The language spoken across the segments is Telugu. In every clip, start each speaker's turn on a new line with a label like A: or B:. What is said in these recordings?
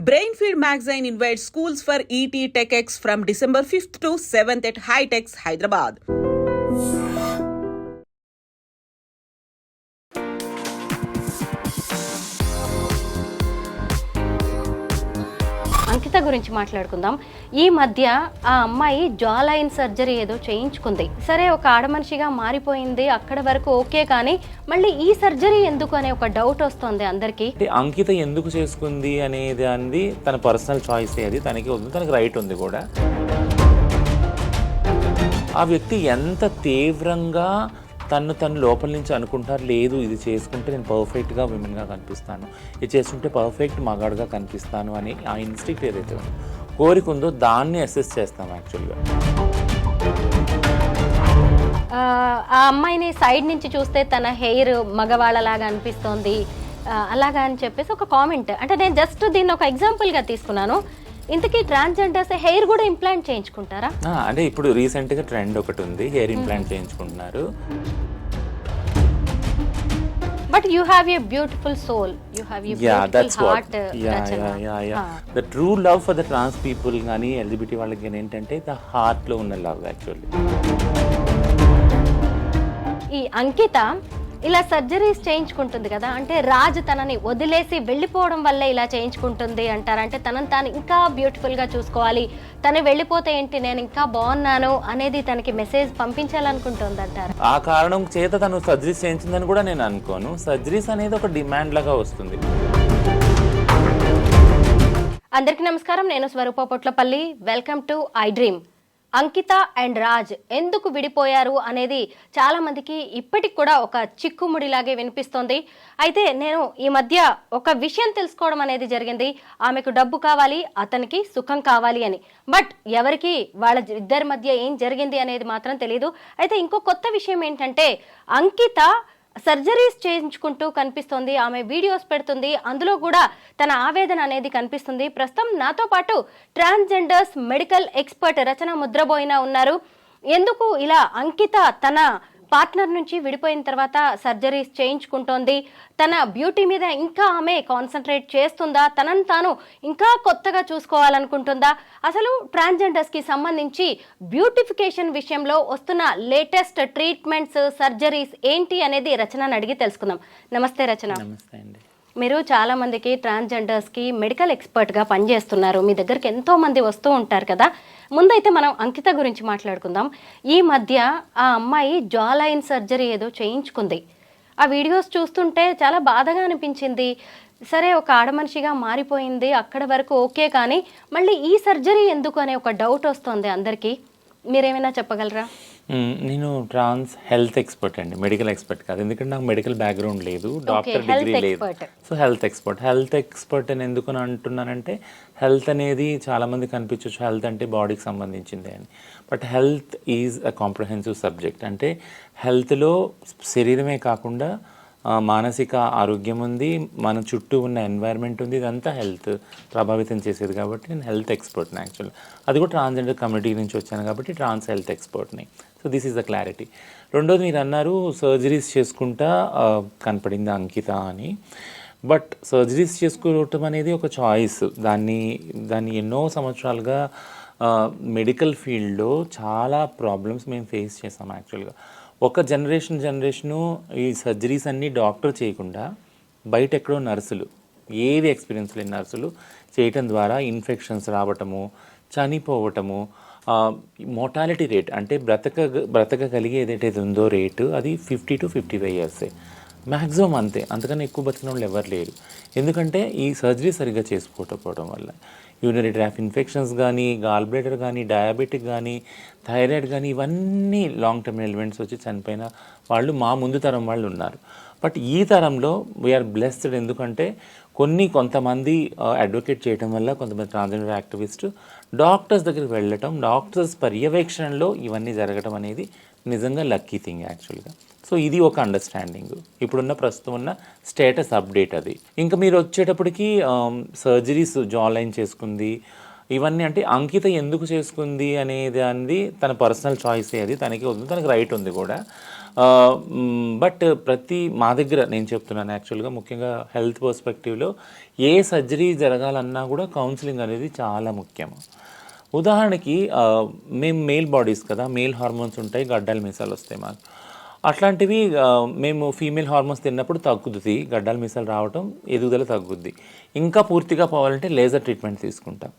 A: Brainfeed magazine invites schools for ET TechX from December 5th to 7th at High-Techs, Hyderabad.
B: అంకిత గురించి మాట్లాడుకుందాం. ఈ మధ్య ఆ అమ్మాయి జా లైన్ సర్జరీ ఏదో చేయించుకుంది. సరే, ఒక ఆడమనిషిగా మారిపోయింది, అక్కడ వరకు ఓకే, కానీ మళ్ళీ ఈ సర్జరీ ఎందుకు అనే ఒక డౌట్ వస్తుంది అందరికీ.
C: అంకిత ఎందుకు చేసుకుంది అనేది అంది తన పర్సనల్ చాయిస్, అది తనకి ఉంది, తనకి రైట్ ఉంది కూడా. ఆ వ్యక్తి ఎంత తీవ్రంగా తను లోపల నుంచి అనుకుంటారు, లేదు ఇది చేసుకుంటే నేను పర్ఫెక్ట్గా విమెన్గా కనిపిస్తాను, ఇది చేసుకుంటే పర్ఫెక్ట్ మగాడుగా కనిపిస్తాను అని ఆ ఇన్స్టింక్ట్ ఏదైతే ఉందో, కోరిక ఉందో దాన్ని అసెస్ చేస్తాం యాక్చువల్గా.
B: ఆ అమ్మాయిని సైడ్ నుంచి చూస్తే తన హెయిర్ మగవాళ్ళలాగా అనిపిస్తోంది అలాగా అని చెప్పేసి ఒక కామెంట్. అంటే నేను జస్ట్ దీన్ని ఒక ఎగ్జాంపుల్గా తీసుకున్నాను. ఇంతకీ ట్రాన్స్జెండర్స్ హెయిర్ కూడా ఇంప్లాంట్ చేయించుకుంటారా?
C: అంటే ఇప్పుడు రీసెంట్గా ట్రెండ్ ఒకటి ఉంది, హెయిర్ ఇంప్లాంట్ చేయించుకుంటున్నారు.
B: But you have a beautiful soul. You have a beautiful heart.
C: The true love for the trans people గానీ LGBT వాళ్ళకి ఏంటంటే the heart లో ఉన్న లవ్ యాక్చువల్లీ.
B: ఈ అంకిత ఇలా సర్జరీస్ చేయించుకుంటుంది కదా, అంటే రాజు తనని వదిలేసి వెళ్ళిపోవడం వల్లే ఇలా చేయించుకుంటుంది అంటారు. అంటే తనని తాను ఇంకా బ్యూటిఫుల్గా చూసుకోవాలి, తను వెళ్ళిపోతే ఏంటి నేను ఇంకా బాగున్నాను అనేది తనకి మెసేజ్ పంపించాలనుకుంటుంది అంటారు.
C: ఆ కారణం చేత తను సర్జరీస్ చేయించిందని కూడా నేను అనుకోను. సర్జరీస్ అనేది ఒక డిమాండ్ లాగా వస్తుంది.
B: అందరికీ నమస్కారం, నేను Swarupa Potlapalli. Welcome to I Dream. Ankita and Raj ఎందుకు విడిపోయారు అనేది చాలా మందికి ఇప్పటికి కూడా ఒక చిక్కుముడిలాగే వినిపిస్తోంది. అయితే నేను ఈ మధ్య ఒక విషయం తెలుసుకోవడం అనేది జరిగింది. ఆమెకు డబ్బు కావాలి, అతనికి సుఖం కావాలి అని. బట్ ఎవరికి వాళ్ళ ఇద్దరి మధ్య ఏం జరిగింది అనేది మాత్రం తెలియదు. అయితే ఇంకో కొత్త విషయం ఏంటంటే, అంకిత సర్జరీస్ చేయించుకుంటూ కనిపిస్తుంది, ఆమె వీడియోస్ పెడుతుంది, అందులో కూడా తన ఆవేదన అనేది కనిపిస్తుంది. ప్రస్తుతం నాతో పాటు ట్రాన్స్జెండర్స్ మెడికల్ ఎక్స్పర్ట్ రచన ముద్రబోయిన ఉన్నారు. ఎందుకు ఇలా అంకిత తన పార్ట్నర్ నుంచి విడిపోయిన తర్వాత సర్జరీస్ చేయించుకుంటోంది, తన బ్యూటీ మీద ఇంకా ఆమె కాన్సన్ట్రేట్ చేస్తుందా, తనను తాను ఇంకా కొత్తగా చూసుకోవాలనుకుంటుందా, అసలు ట్రాన్స్జెండర్స్కి సంబంధించి బ్యూటిఫికేషన్ విషయంలో వస్తున్న లేటెస్ట్ ట్రీట్మెంట్స్, సర్జరీస్ ఏంటి అనేది రచనని అడిగి తెలుసుకుందాం. నమస్తే రచన.
C: నమస్తే అండి.
B: మీరు చాలా మందికి ట్రాన్స్జెండర్స్కి మెడికల్ ఎక్స్పర్ట్గా పనిచేస్తున్నారు, మీ దగ్గరికి ఎంతో మంది వస్తూ ఉంటారు కదా. ముందైతే మనం అంకిత గురించి మాట్లాడుకుందాం. ఈ మధ్య ఆ అమ్మాయి జా లైన్ సర్జరీ ఏదో చేయించుకుంది. ఆ వీడియోస్ చూస్తుంటే చాలా బాధగా అనిపించింది. సరే, ఒక ఆడమనిషిగా మారిపోయింది, అక్కడ వరకు ఓకే, కానీ మళ్ళీ ఈ సర్జరీ ఎందుకు అనే ఒక డౌట్ వస్తుంది అందరికీ. మీరేమైనా చెప్పగలరా?
C: నేను ట్రాన్స్ హెల్త్ ఎక్స్పర్ట్ అండి, మెడికల్ ఎక్స్పర్ట్ కాదు. ఎందుకంటే నాకు మెడికల్ బ్యాక్గ్రౌండ్ లేదు, డాక్టర్ డిగ్రీ లేదు. సో హెల్త్ ఎక్స్పర్ట్ అని ఎందుకు అంటున్నానంటే, హెల్త్ అనేది చాలామంది కనిపించవచ్చు హెల్త్ అంటే బాడీకి సంబంధించింది అని. But health is a comprehensive subject. అంటే హెల్త్లో శరీరమే కాకుండా మానసిక ఆరోగ్యం ఉంది, మన చుట్టూ ఉన్న ఎన్వైర్న్మెంట్ ఉంది, ఇదంతా హెల్త్ ప్రభావితం చేసేది. కాబట్టి నేను హెల్త్ ఎక్స్పర్ట్ని యాక్చువల్లీ. అది కూడా ట్రాన్స్జెండర్ కమ్యూనిటీ నుంచి వచ్చాను కాబట్టి ట్రాన్స్ హెల్త్ ఎక్స్పర్ట్ని. So this is the clarity. రెండోది, మీరు అన్నారు సర్జరీస్ చేసుకుంటా కనపడింది అంకిత అని. బట్ సర్జరీస్ చేసుకోవటం అనేది ఒక చాయిస్. దాన్ని ఎన్నో సంవత్సరాలుగా మెడికల్ ఫీల్డ్లో చాలా ప్రాబ్లమ్స్ మేము ఫేస్ చేసాం యాక్చువల్గా. ఒక జనరేషను ఈ సర్జరీస్ అన్నీ డాక్టర్ చేయకుండా బయట ఎక్కడో నర్సులు, ఏది ఎక్స్పీరియన్స్ లేని నర్సులు చేయటం ద్వారా ఇన్ఫెక్షన్స్ రావటము, చనిపోవటము, మోర్టాలిటీ రేట్ అంటే బ్రతకగలిగే ఏదైతే ఉందో రేటు, అది 50 to 55 years మ్యాక్సిమం. అంతకన్నా ఎక్కువ బతికిన వాళ్ళు ఎవరు లేరు. ఎందుకంటే ఈ సర్జరీ సరిగ్గా చేసుకోకపోవడం వల్ల యూరినరీ ట్రాక్ ఇన్ఫెక్షన్స్ కానీ, గాల్ బ్లాడర్ కానీ, డయాబెటిక్ కానీ, థైరాయిడ్ కానీ, ఇవన్నీ లాంగ్ టర్మ్ ఎలిమెంట్స్ వచ్చి చనిపోయిన వాళ్ళు మా ముందు తరం వాళ్ళు ఉన్నారు. బట్ ఈ తరంలో వీఆర్ బ్లెస్డ్. ఎందుకంటే కొంతమంది అడ్వకేట్ చేయడం వల్ల, కొంతమంది ట్రాన్స్జెండర్ యాక్టివిస్ట్ డాక్టర్స్ దగ్గరికి వెళ్ళటం, డాక్టర్స్ పర్యవేక్షణలో ఇవన్నీ జరగడం అనేది నిజంగా లక్కీ థింగ్ యాక్చువల్గా. సో ఇది ఒక అండర్స్టాండింగ్, ఇప్పుడున్న ప్రస్తుతం ఉన్న స్టేటస్ అప్డేట్ అది. ఇంకా మీరు వచ్చేటప్పటికి సర్జరీస్ జా లైన్ చేసుకుంది, ఇవన్నీ అంటే అంకిత ఎందుకు చేసుకుంది అనేది తన పర్సనల్ చాయిస్, అది తనకి ఉంది, తనకి రైట్ ఉంది కూడా. బట్ మా దగ్గర నేను చెప్తున్నాను యాక్చువల్గా ముఖ్యంగా హెల్త్ పర్స్పెక్టివ్లో ఏ సర్జరీ జరగాలన్నా కూడా కౌన్సిలింగ్ అనేది చాలా ముఖ్యం. ఉదాహరణకి మేము మేల్ బాడీస్ కదా, మేల్ హార్మోన్స్ ఉంటాయి, గడ్డాలు మీసాలు వస్తాయి మాకు. అట్లాంటివి మేము ఫీమేల్ హార్మోన్స్ తిన్నప్పుడు తగ్గుతుంది, గడ్డాలు మీసాలు రావటం, ఎదుగుదల తగ్గుద్ది. ఇంకా పూర్తిగా పోవాలంటే లేజర్ ట్రీట్మెంట్ తీసుకుంటాం.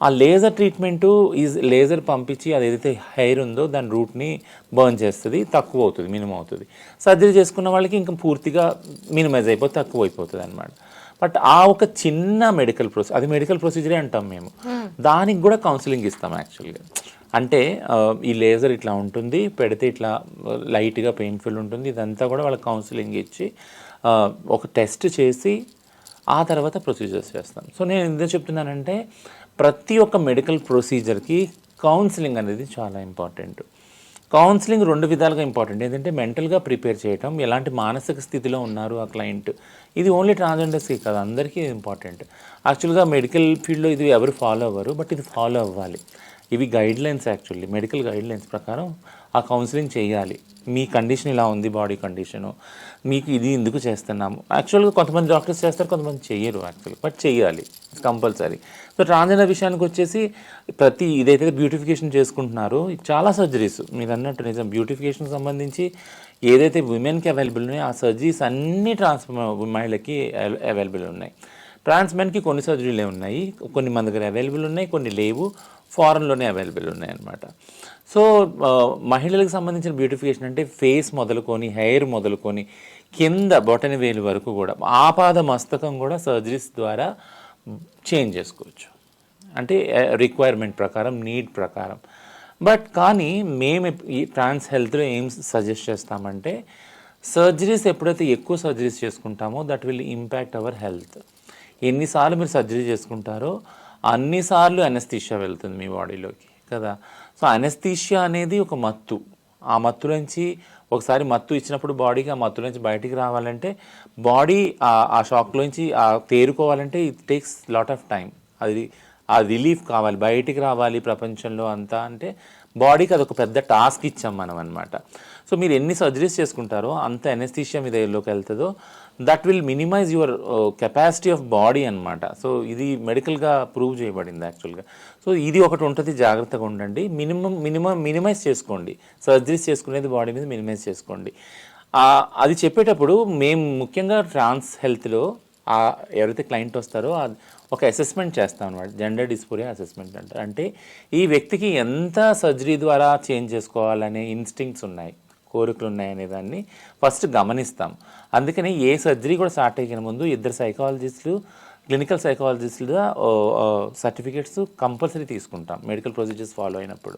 C: ఆ లేజర్ ట్రీట్మెంటు లేజర్ పంపించి అది ఏదైతే హెయిర్ ఉందో దాని రూట్ని బర్న్ చేస్తుంది, తక్కువ అవుతుంది, మినిమం అవుతుంది. సర్జరీ చేసుకున్న వాళ్ళకి ఇంకా పూర్తిగా మినిమైజ్ అయిపోతే తక్కువ అయిపోతుంది అనమాట. బట్ ఆ ఒక చిన్న మెడికల్ ప్రొసీజర్, అది మెడికల్ ప్రొసీజరే అంటాం మేము, దానికి కూడా కౌన్సిలింగ్ ఇస్తాం యాక్చువల్గా. అంటే ఈ లేజర్ ఇట్లా ఉంటుంది, పెడితే ఇట్లా లైట్గా పెయిన్ఫుల్ ఉంటుంది, ఇదంతా కూడా వాళ్ళకి కౌన్సిలింగ్ ఇచ్చి ఒక టెస్ట్ చేసి ఆ తర్వాత ప్రొసీజర్స్ చేస్తాం. సో నేను ఎందుకు చెప్తున్నానంటే ప్రతి ఒక్క మెడికల్ ప్రొసీజర్కి కౌన్సిలింగ్ అనేది చాలా ఇంపార్టెంట్. కౌన్సిలింగ్ 2 విధాలుగా ఇంపార్టెంట్. ఏంటంటే మెంటల్గా ప్రిపేర్ చేయటం, ఎలాంటి మానసిక స్థితిలో ఉన్నారు ఆ క్లయింట్. ఇది ఓన్లీ ట్రాన్స్జెండర్స్కి కాదు, అందరికీ ఇంపార్టెంట్. యాక్చువల్గా మెడికల్ ఫీల్డ్లో ఇది ఎవరు ఫాలో అవ్వరు, బట్ ఇది ఫాలో అవ్వాలి. ఇవి గైడ్లైన్స్, యాక్చువల్లీ మెడికల్ గైడ్లైన్స్ ప్రకారం ఆ కౌన్సిలింగ్ చేయాలి. మీ కండిషన్ ఇలా ఉంది, బాడీ కండిషను, మీకు ఇది ఎందుకు చేస్తున్నాము. యాక్చువల్గా కొంతమంది డాక్టర్స్ చేస్తారు, కొంతమంది చెయ్యరు యాక్చువల్లీ, బట్ చెయ్యాలి కంపల్సరీ. సో ట్రాన్స్జెండర్ విషయానికి వచ్చేసి ఇదైతే బ్యూటిఫికేషన్ చేసుకుంటున్నారో చాలా సర్జరీస్ మీరు అన్నట్టు నిజం. బ్యూటిఫికేషన్కి సంబంధించి ఏదైతే విమెన్కి అవైలబుల్ ఉన్నాయో ఆ సర్జరీస్ అన్నీ మహిళకి అవైలబుల్ ఉన్నాయి. ట్రాన్స్ మెన్కి కొన్ని సర్జరీలే ఉన్నాయి, కొన్ని మన దగ్గర అవైలబుల్ ఉన్నాయి, కొన్ని లేవు, ఫారెన్లోనే అవైలబుల్ ఉన్నాయి అన్నమాట. సో మహిళలకు సంబంధించిన బ్యూటిఫికేషన్ అంటే ఫేస్ మొదలుకొని, హెయిర్ మొదలుకొని, కింద బొటన వేలు వరకు కూడా, ఆపాద మస్తకం కూడా సర్జరీస్ ద్వారా చేంజ్ చేసుకోవచ్చు. అంటే రిక్వైర్మెంట్ ప్రకారం, నీడ్ ప్రకారం. బట్ కానీ మేము ఈ ట్రాన్స్ హెల్త్లో ఏం సజెస్ట్ చేస్తామంటే సర్జరీస్ ఎప్పుడైతే ఎక్కువ సర్జరీస్ చేసుకుంటామో that will impact our health. ఎన్నిసార్లు మీరు సర్జరీ చేసుకుంటారో అన్నిసార్లు అనెస్థీషియా వెళ్తుంది మీ బాడీలోకి కదా. సో అనెస్థీషియా అనేది ఒక మత్తు. ఆ మత్తులోంచి ఒకసారి మత్తు ఇచ్చినప్పుడు బాడీకి ఆ మత్తులోంచి బయటికి రావాలంటే, బాడీ ఆ షాక్లోంచి తేరుకోవాలంటే it takes lot of time. అది ఆ రిలీఫ్ కావాలి, బయటికి రావాలి ప్రపంచంలో అంతా. అంటే బాడీకి అదొక పెద్ద టాస్క్ ఇచ్చాం మనం అనమాట. సో మీరు ఎన్ని సర్జరీస్ చేసుకుంటారో అంత అనెస్థీషియా మీ దగ్గరలోకి వెళ్తుందో that will minimize your capacity of body అనమాట. సో ఇది మెడికల్గా ప్రూవ్ చేయబడింది యాక్చువల్గా. సో ఇది ఒకటి ఉంటుంది, జాగ్రత్తగా ఉండండి. మినిమైజ్ చేసుకోండి, సర్జరీస్ చేసుకునేది బాడీ మీద మినిమైజ్ చేసుకోండి. అది చెప్పేటప్పుడు మేము ముఖ్యంగా ట్రాన్స్ హెల్త్లో ఎవరైతే క్లయింట్ వస్తారో ఒక అసెస్మెంట్ చేస్తాం అనమాట. జెండర్ డిస్ఫోరియా అసెస్మెంట్ అంటారు. అంటే ఈ వ్యక్తికి ఎంత సర్జరీ ద్వారా చేంజ్ చేసుకోవాలనే ఇన్స్టింక్ట్స్ ఉన్నాయి, కోరికలు ఉన్నాయనే దాన్ని ఫస్ట్ గమనిస్తాం. అందుకని ఏ సర్జరీ కూడా స్టార్ట్ అయ్యే ముందు 2 సైకాలజిస్టులు, క్లినికల్ సైకాలజిస్టులుగా సర్టిఫికేట్స్ కంపల్సరీ తీసుకుంటాం మెడికల్ ప్రొసీజర్స్ ఫాలో అయినప్పుడు.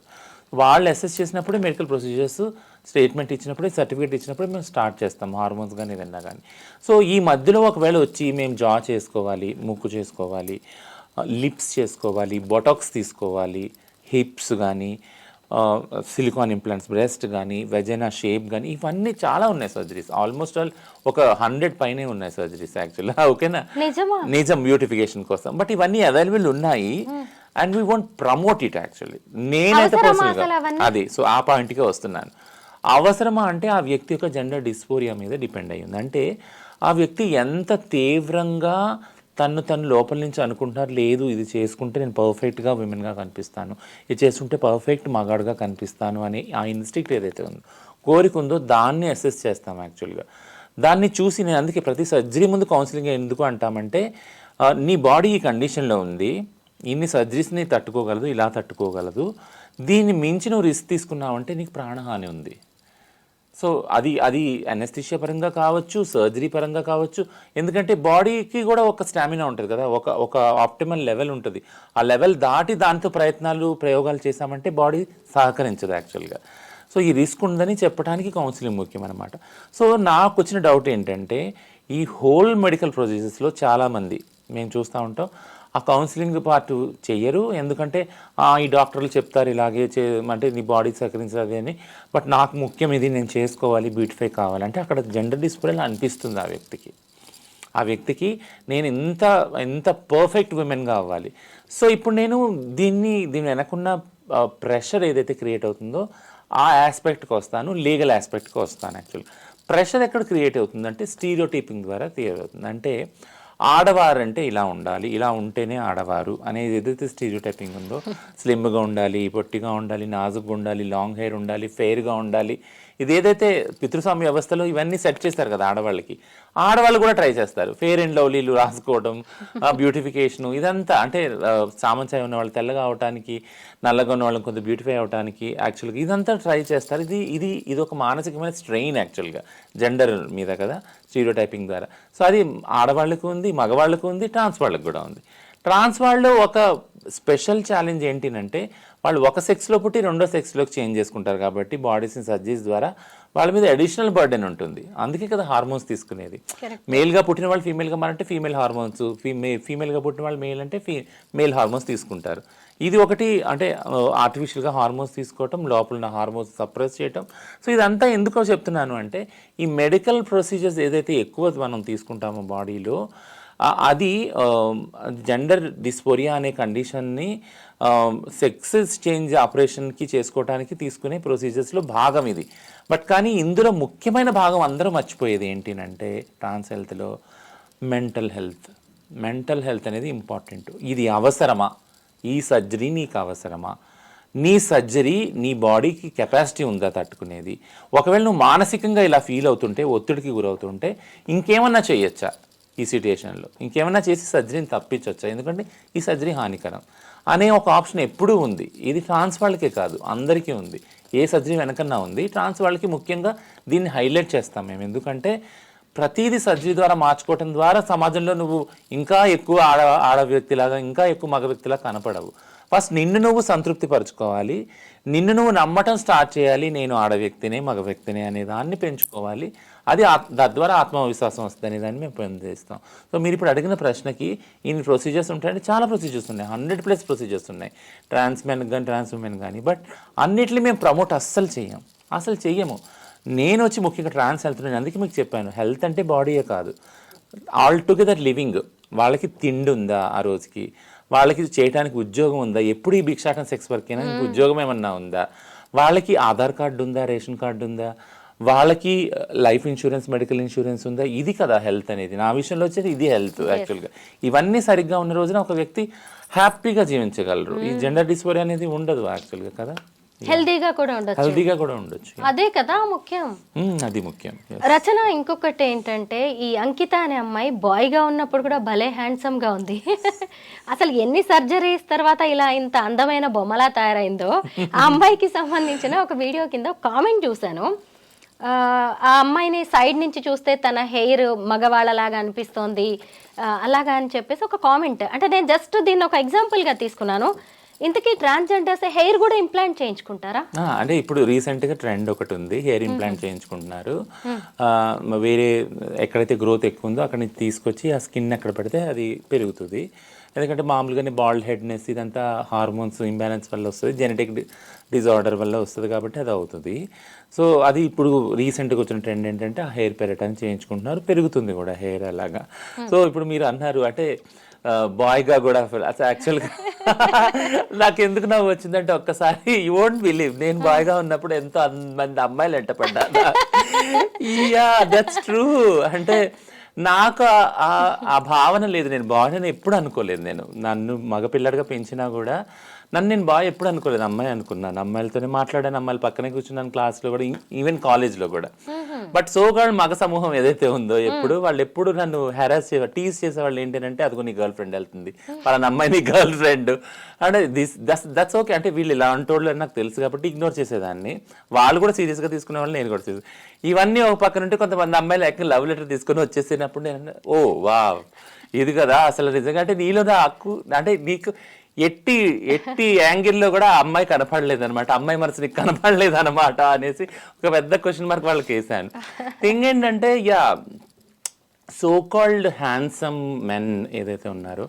C: వాళ్ళు అసెస్ చేసినప్పుడే మెడికల్ ప్రొసీజర్స్ స్టేట్మెంట్ ఇచ్చినప్పుడే, సర్టిఫికేట్ ఇచ్చినప్పుడే మేము స్టార్ట్ చేస్తాం, హార్మోన్స్ కానీ ఏదన్నా కానీ. సో ఈ మధ్యలో ఒకవేళ వచ్చి మేము జా చేసుకోవాలి, ముక్కు చేసుకోవాలి, లిప్స్ చేసుకోవాలి, బొటాక్స్ తీసుకోవాలి, హిప్స్ కానీ, సిలికాన్ ఇంప్లాంట్స్, బ్రెస్ట్ కానీ, వెజైనా షేప్ కానీ, ఇవన్నీ చాలా ఉన్నాయి సర్జరీస్. ఆల్మోస్ట్ ఆల్ ఒక 100 పైనే ఉన్నాయి సర్జరీస్ యాక్చువల్గా. ఓకేనా, నిజం బ్యూటిఫికేషన్ కోసం. బట్ ఇవన్నీ అవైలబుల్ ఉన్నాయి and we want promote it actually. నేనైతే పర్సనల్గా అది సో ఆ పాయింట్కే వస్తున్నాను. అవసరమా అంటే ఆ వ్యక్తి యొక్క జెండర్ డిస్ఫోరియా మీద డిపెండ్ అయ్యింది. అంటే ఆ వ్యక్తి ఎంత తీవ్రంగా తను లోపల నుంచి అనుకుంటున్నారు, లేదు ఇది చేసుకుంటే నేను పర్ఫెక్ట్గా విమెన్గా కనిపిస్తాను, ఇది చేసుకుంటే పర్ఫెక్ట్ మగాడుగా కనిపిస్తాను అని ఆ ఇన్స్టింక్ట్ ఏదైతే ఉందో, కోరిక ఉందో దాన్ని అసెస్ చేస్తాం యాక్చువల్గా. దాన్ని చూసి నేను అందుకే ప్రతి సర్జరీ ముందు కౌన్సిలింగ్ ఎందుకు అంటామంటే నీ బాడీ ఈ కండిషన్లో ఉంది, ఇన్ని సర్జరీస్ని తట్టుకోగలదు, ఇలా తట్టుకోగలదు, దీన్ని మించి నువ్వు రిస్క్ తీసుకున్నావంటే నీకు ప్రాణహాని ఉంది. సో అది అనెస్థీషియా పరంగా కావచ్చు, సర్జరీ పరంగా కావచ్చు. ఎందుకంటే బాడీకి కూడా ఒక స్టామినా ఉంటుంది కదా, ఒక ఆప్టిమల్ లెవెల్ ఉంటుంది. ఆ లెవెల్ దాటి దాంతో ప్రయోగాలు చేశామంటే బాడీ సహకరించదు యాక్చువల్గా. సో ఈ రిస్క్ ఉందని చెప్పడానికి కౌన్సిలింగ్ ముఖ్యం అనమాట. సో నాకు వచ్చిన డౌట్ ఏంటంటే ఈ హోల్ మెడికల్ ప్రొసీజర్స్లో చాలామంది మేము చూస్తూ ఉంటాం ఆ కౌన్సిలింగ్ పార్ట్ చెయ్యరు. ఎందుకంటే ఈ డాక్టర్లు చెప్తారు ఇలాగే అంటే నీ బాడీ సహకరించదు అని, బట్ నాకు ముఖ్యం ఇది, నేను చేసుకోవాలి, బ్యూటిఫై కావాలంటే అక్కడ జెండర్ డిస్ఫోరియా అనిపిస్తుంది ఆ వ్యక్తికి నేను ఎంత పర్ఫెక్ట్ విమెన్గా అవ్వాలి. సో ఇప్పుడు నేను దీని వెనకున్న ప్రెషర్ ఏదైతే క్రియేట్ అవుతుందో ఆ ఆస్పెక్ట్కి వస్తాను, లీగల్ ఆస్పెక్ట్కి వస్తాను. యాక్చువల్ ప్రెషర్ ఎక్కడ క్రియేట్ అవుతుందంటే స్టీరియోటైపింగ్ ద్వారా క్రియేట్ అవుతుంది. అంటే ఆడవారంటే ఇలా ఉండాలి, ఇలా ఉంటేనే ఆడవారు అనేది ఏదైతే స్టీరియోటైపింగ్ ఉందో, స్లిమ్గా ఉండాలి, పొట్టిగా ఉండాలి, నాజుగ్గా ఉండాలి, లాంగ్ హెయిర్ ఉండాలి, ఫెయిర్గా ఉండాలి, ఇది ఏదైతే పితృస్వామ్య వ్యవస్థలో ఇవన్నీ సెట్ చేస్తారు కదా ఆడవాళ్ళకి, ఆడవాళ్ళు కూడా ట్రై చేస్తారు. ఫెయిర్ అండ్ లవ్లీలు రాసుకోవడం, బ్యూటిఫికేషను, ఇదంతా అంటే సామంచాయ ఉన్న వాళ్ళు తెల్లగా అవడానికి, నల్లగా ఉన్న వాళ్ళని కొంచెం బ్యూటిఫై అవడానికి యాక్చువల్గా ఇదంతా ట్రై చేస్తారు. ఇది ఒక మానసికమైన స్ట్రెయిన్ యాక్చువల్గా జెండర్ మీద కదా, స్టీరియోటైపింగ్ ద్వారా. సో అది ఆడవాళ్ళకు ఉంది, మగవాళ్ళకు ఉంది, ట్రాన్స్ వాళ్ళకు కూడా ఉంది. ట్రాన్స్ వాళ్ళు ఒక స్పెషల్ ఛాలెంజ్ ఏంటంటే వాళ్ళు ఒక సెక్స్లో పుట్టి రెండో సెక్స్లోకి చేంజ్ చేసుకుంటారు కాబట్టి బాడీస్ని సర్జరీస్ ద్వారా వాళ్ళ మీద అడిషనల్ బర్డెన్ ఉంటుంది. అందుకే కదా హార్మోన్స్ తీసుకునేది. మేల్గా పుట్టిన వాళ్ళు ఫీమేల్గా మారంటే ఫీమేల్ హార్మోన్స్, ఫీమేల్గా పుట్టిన వాళ్ళు మేల్ అంటే మేల్ హార్మోన్స్ తీసుకుంటారు. ఇది ఒకటి అంటే ఆర్టిఫిషియల్గా హార్మోన్స్ తీసుకోవటం, లోపల ఉన్న హార్మోన్స్ సప్రెస్ చేయటం. సో ఇదంతా ఎందుకో చెప్తున్నాను అంటే ఈ మెడికల్ ప్రొసీజర్స్ ఏదైతే ఎక్కువ మనం తీసుకుంటామో బాడీలో, అది జెండర్ డిస్పోరియా అనే కండిషన్ని సెక్స్ చేంజ్ ఆపరేషన్కి చేసుకోవడానికి తీసుకునే ప్రొసీజర్స్లో భాగం ఇది. బట్ కానీ ఇందులో ముఖ్యమైన భాగం అందరూ మర్చిపోయేది ఏంటంటే ట్రాన్స్ హెల్త్లో మెంటల్ హెల్త్ అనేది ఇంపార్టెంట్. ఇది అవసరమా? ఈ సర్జరీ నీకు అవసరమా? నీ సర్జరీ నీ బాడీకి కెపాసిటీ ఉందా తట్టుకునేది? ఒకవేళ నువ్వు మానసికంగా ఇలా ఫీల్ అవుతుంటే, ఒత్తిడికి గురవుతుంటే ఇంకేమన్నా చేయొచ్చా ఈ సిట్యుయేషన్లో? ఇంకేమన్నా చేసి సర్జరీని తప్పించవచ్చా? ఎందుకంటే ఈ సర్జరీ హానికరం అనే ఒక ఆప్షన్ ఎప్పుడూ ఉంది. ఇది ట్రాన్స్ వాళ్ళకే కాదు, అందరికీ ఉంది. ఏ సర్జరీ వెనకన్నా ఉంది. ట్రాన్స్ వాళ్ళకి ముఖ్యంగా దీన్ని హైలైట్ చేస్తాం మేము. ఎందుకంటే ప్రతిదీ సర్జరీ ద్వారా మార్చుకోవటం ద్వారా సమాజంలో నువ్వు ఇంకా ఎక్కువ ఆడ వ్యక్తిలాగా, ఇంకా ఎక్కువ మగ వ్యక్తిలా కనపడవు. ఫస్ట్ నిన్ను నువ్వు సంతృప్తి పరచుకోవాలి, నిన్ను నువ్వు నమ్మటం స్టార్ట్ చేయాలి. నేను ఆడ వ్యక్తినే, మగ వ్యక్తినే అనే దాన్ని పెంచుకోవాలి. అది తద్వారా ఆత్మవిశ్వాసం వస్తుంది అనే దాన్ని మేము పనిచేస్తాం. సో మీరు ఇప్పుడు అడిగిన ప్రశ్నకి ఇన్ని ప్రొసీజర్స్ ఉంటాయంటే చాలా ప్రొసీజర్స్ ఉన్నాయి, 100+ ప్రొసీజర్స్ ఉన్నాయి ట్రాన్స్ మెన్ కానీ ట్రాన్స్ ఉమెన్ కానీ. బట్ అన్నిటిని మేము ప్రమోట్ అస్సలు చెయ్యము. నేను వచ్చి ముఖ్యంగా ట్రాన్స్ హెల్త్, నేను అందుకే మీకు చెప్పాను, హెల్త్ అంటే బాడీయే కాదు, ఆల్ టుగెదర్ లివింగ్. వాళ్ళకి తిండి ఉందా ఆ రోజుకి, వాళ్ళకి చేయడానికి ఉద్యోగం ఉందా, ఎప్పుడు ఈ భిక్షాటన సెక్స్ వర్క్ అయినా ఉద్యోగం ఏమన్నా ఉందా, వాళ్ళకి ఆధార్ కార్డు ఉందా, రేషన్ కార్డు ఉందా, వాళ్ళకి లైఫ్ ఇన్సూరెన్స్, మెడికల్ ఇన్సూరెన్స్ ఉందా? ఇది కదా హెల్త్ అనేది. నా విషయంలో వచ్చేది ఇది హెల్త్ యాక్చువల్గా. ఇవన్నీ సరిగ్గా ఉన్న రోజున ఒక వ్యక్తి హ్యాపీగా జీవించగలరు. ఈ జెండర్ డిస్ఫోరియా అనేది ఉండదు యాక్చువల్గా కదా,
B: హెల్దీగా కూడా
C: ఉండొచ్చు.
B: అదే కదా ముఖ్యం,
C: అది ముఖ్యం.
B: రచన ఇంకొకటి ఏంటంటే ఈ అంకిత అనే అమ్మాయి బాయ్గా ఉన్నప్పుడు కూడా భలే హ్యాండ్సమ్ గా ఉంది. అసలు ఎన్ని సర్జరీస్ తర్వాత ఇలా ఇంత అందమైన బొమ్మలా తయారైందో. ఆ అమ్మాయికి సంబంధించిన ఒక వీడియో కింద కామెంట్ చూశాను. ఆ అమ్మాయిని సైడ్ నుంచి చూస్తే తన హెయిర్ మగవాళ్ళలాగా అనిపిస్తోంది అలాగా అని చెప్పేసి ఒక కామెంట్. అంటే నేను జస్ట్ దీన్ని ఒక ఎగ్జాంపుల్గా తీసుకున్నాను. ఇంతకీ ట్రాన్స్జెండర్స్ హెయిర్ కూడా ఇంప్లాంట్ చేయించుకుంటారా?
C: అంటే ఇప్పుడు రీసెంట్గా ట్రెండ్ ఒకటి ఉంది, హెయిర్ ఇంప్లాంట్ చేయించుకుంటున్నారు. వేరే ఎక్కడైతే గ్రోత్ ఎక్కువ ఉందో అక్కడ నుంచి తీసుకొచ్చి ఆ స్కిన్ ఎక్కడ పెడితే అది పెరుగుతుంది. ఎందుకంటే మామూలుగానే బాల్డ్ హెడ్నెస్ ఇదంతా హార్మోన్స్ ఇంబ్యాలెన్స్ వల్ల వస్తుంది, జెనెటిక్ డిజార్డర్ వల్ల వస్తుంది కాబట్టి అది అవుతుంది. సో అది ఇప్పుడు రీసెంట్గా వచ్చిన ట్రెండ్ ఏంటంటే ఆ హెయిర్ పెరగటాన్ని చేయించుకుంటున్నారు, పెరుగుతుంది కూడా హెయిర్ అలాగా. సో ఇప్పుడు మీరు అన్నారు అంటే బాయ్గా కూడా అసలు యాక్చువల్గా నాకు ఎందుకు నవ్వు వచ్చిందంటే ఒక్కసారి యూ వోంట్ బిలీవ్, నేను బాయ్గా ఉన్నప్పుడు ఎంతో మంది అమ్మాయిలు ఎంటపడ్డా. Yeah that's true. అంటే నాకు ఆ భావన లేదు, నేను బాయ్ అని ఎప్పుడు అనుకోలేదు. నన్ను మగపిల్లడిగా పెంచినా కూడా నేను బాయ్ ఎప్పుడు అనుకోలేదు, అమ్మాయి అనుకున్నాను. అమ్మాయిలతోనే మాట్లాడాను, అమ్మాయిలు పక్కనే కూర్చున్నాను క్లాస్లో కూడా, ఈవెన్ కాలేజ్లో కూడా. బట్ సోకాల్డ్ మగ సమూహం ఏదైతే ఉందో వాళ్ళు ఎప్పుడు నన్ను హెరాస్ టీజ్ చేసేవాళ్ళు ఏంటంటే అదిగో నీ గర్ల్ ఫ్రెండ్ వెళ్తుంది, వాళ్ళ అమ్మాయి నీ గర్ల్ ఫ్రెండ్ అంటే దట్స్ ఓకే. అంటే వీళ్ళు ఇలా అంటోళ్ళు అని నాకు తెలుసు కాబట్టి ఇగ్నోర్ చేసేదాన్ని. వాళ్ళు కూడా సీరియస్గా తీసుకునే వాళ్ళు, నేను కూడా సీరియస్. ఇవన్నీ ఒక పక్కన ఉంటే కొంతమంది అమ్మాయిలు యాక్చువల్ లవ్ లెటర్ తీసుకొని వచ్చేసినప్పుడు నేను ఓ వా ఇది కదా అసలు నిజంగా. అంటే నీలో నా హక్కు అంటే నీకు ఎట్టి యాంగిల్లో కూడా అమ్మాయి కనపడలేదు అనమాట, అమ్మాయి మనసు నీకు కనపడలేదు అనమాట అనేసి ఒక పెద్ద క్వశ్చన్ మార్క్ వాళ్ళకి వేసాను. థింగ్ ఏంటంటే yeah so called handsome men ఏదైతే ఉన్నారో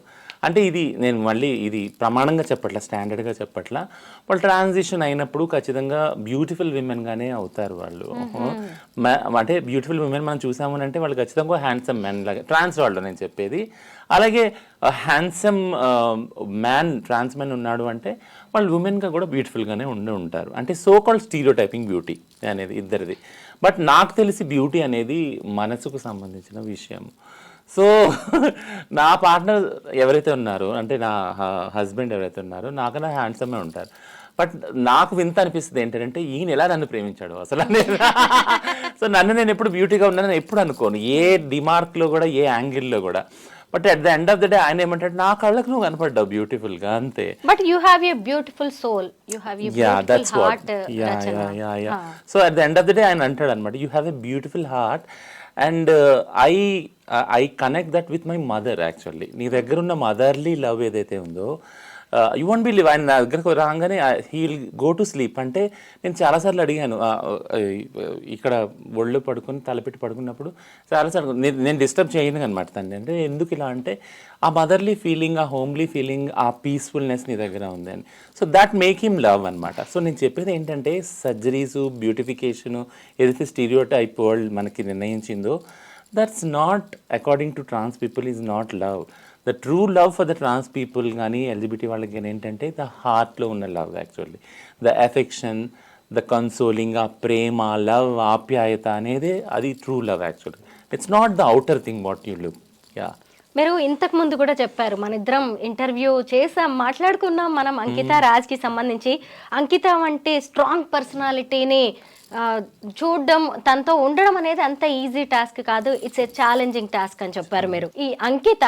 C: అంటే ఇది నేను మళ్ళీ ఇది ప్రమాణంగా చెప్పట్లా, స్టాండర్డ్గా చెప్పట్లా. వాళ్ళు ట్రాన్సిషన్ అయినప్పుడు ఖచ్చితంగా బ్యూటిఫుల్ విమెన్గానే అవుతారు వాళ్ళు. అంటే బ్యూటిఫుల్ విమెన్ మనం చూసాము అంటే వాళ్ళు ఖచ్చితంగా హ్యాండ్సమ్ మ్యాన్ లాగా, ట్రాన్స్ వాళ్ళు నేను చెప్పేది. అలాగే హ్యాండ్సమ్ మ్యాన్, ట్రాన్స్ మ్యాన్ ఉన్నాడు అంటే వాళ్ళు ఉమెన్గా కూడా బ్యూటిఫుల్గానే ఉంటారు. అంటే so called stereo typing beauty అనేది ఇద్దరిది. బట్ నాకు తెలిసి బ్యూటీ అనేది మనసుకు సంబంధించిన విషయం. సో నా పార్ట్నర్ ఎవరైతే ఉన్నారో, అంటే నా హస్బెండ్ ఎవరైతే ఉన్నారో నాకన్నా హ్యాండ్సమే ఉంటారు. బట్ నాకు వింత అనిపిస్తుంది ఏంటంటే ఈయన ఎలా నన్ను ప్రేమించాడు అసలు అనేది. సో నన్ను నేను ఎప్పుడు బ్యూటీగా ఉన్నానని ఎప్పుడు అనుకోను, ఏ డిమార్క్లో కూడా, ఏ యాంగిల్లో కూడా. But at the end of the day ఆయన ఏమంటాడు, నా కళ్ళకు నువ్వు కనపడ్డావు బ్యూటిఫుల్ గా, అంతే.
B: But you have a beautiful soul, you have a beautiful heart.
C: So at the end of the day ఆయన అంటాడు అనమాట, you have a beautiful heart and I connect that with my mother. Actually నీ దగ్గర ఉన్న మదర్లీ లవ్ ఏదైతే ఉందో, యూ వోంట్ బిలీవ్, ఆయన నా దగ్గరకు రాగానే he will go to sleep. అంటే నేను చాలాసార్లు అడిగాను, ఇక్కడ ఒళ్ళు పడుకొని తలపెట్టి పడుకున్నప్పుడు చాలాసార్లు నేను డిస్టర్బ్ చేయను అనమాట తను. అంటే ఎందుకు ఇలా అంటే ఆ మదర్లీ ఫీలింగ్, ఆ హోమ్లీ ఫీలింగ్, ఆ పీస్ఫుల్నెస్ నీ దగ్గర ఉంది అని. So that make him love అనమాట. సో నేను చెప్పేది ఏంటంటే సర్జరీసు, బ్యూటిఫికేషను ఏదైతే స్టీరియో టైప్ వరల్డ్ మనకి నిర్ణయించిందో, that's not according to trans people is not love. The true love for the trans people కానీ ఎల్జిబిటీ వాళ్ళకి కానీ ఏంటంటే ద హార్ట్లో ఉన్న love, actually the affection, the consoling, ఆ ప్రేమ, లవ్, ఆప్యాయత అనేది అది true love actually. It's not the outer thing what you look. Yeah,
B: మీరు ఇంతకు ముందు కూడా చెప్పారు, మన ఇద్దరం ఇంటర్వ్యూ చేసాం, మాట్లాడుకున్నాం మనం అంకిత రాజ్కి సంబంధించి. అంకిత అంటే స్ట్రాంగ్ పర్సనాలిటీని చూడడం, తనతో ఉండడం అనేది అంత ఈజీ టాస్క్ కాదు, ఇట్స్ ఏ ఛాలెంజింగ్ టాస్క్ అని చెప్పారు మీరు. ఈ అంకిత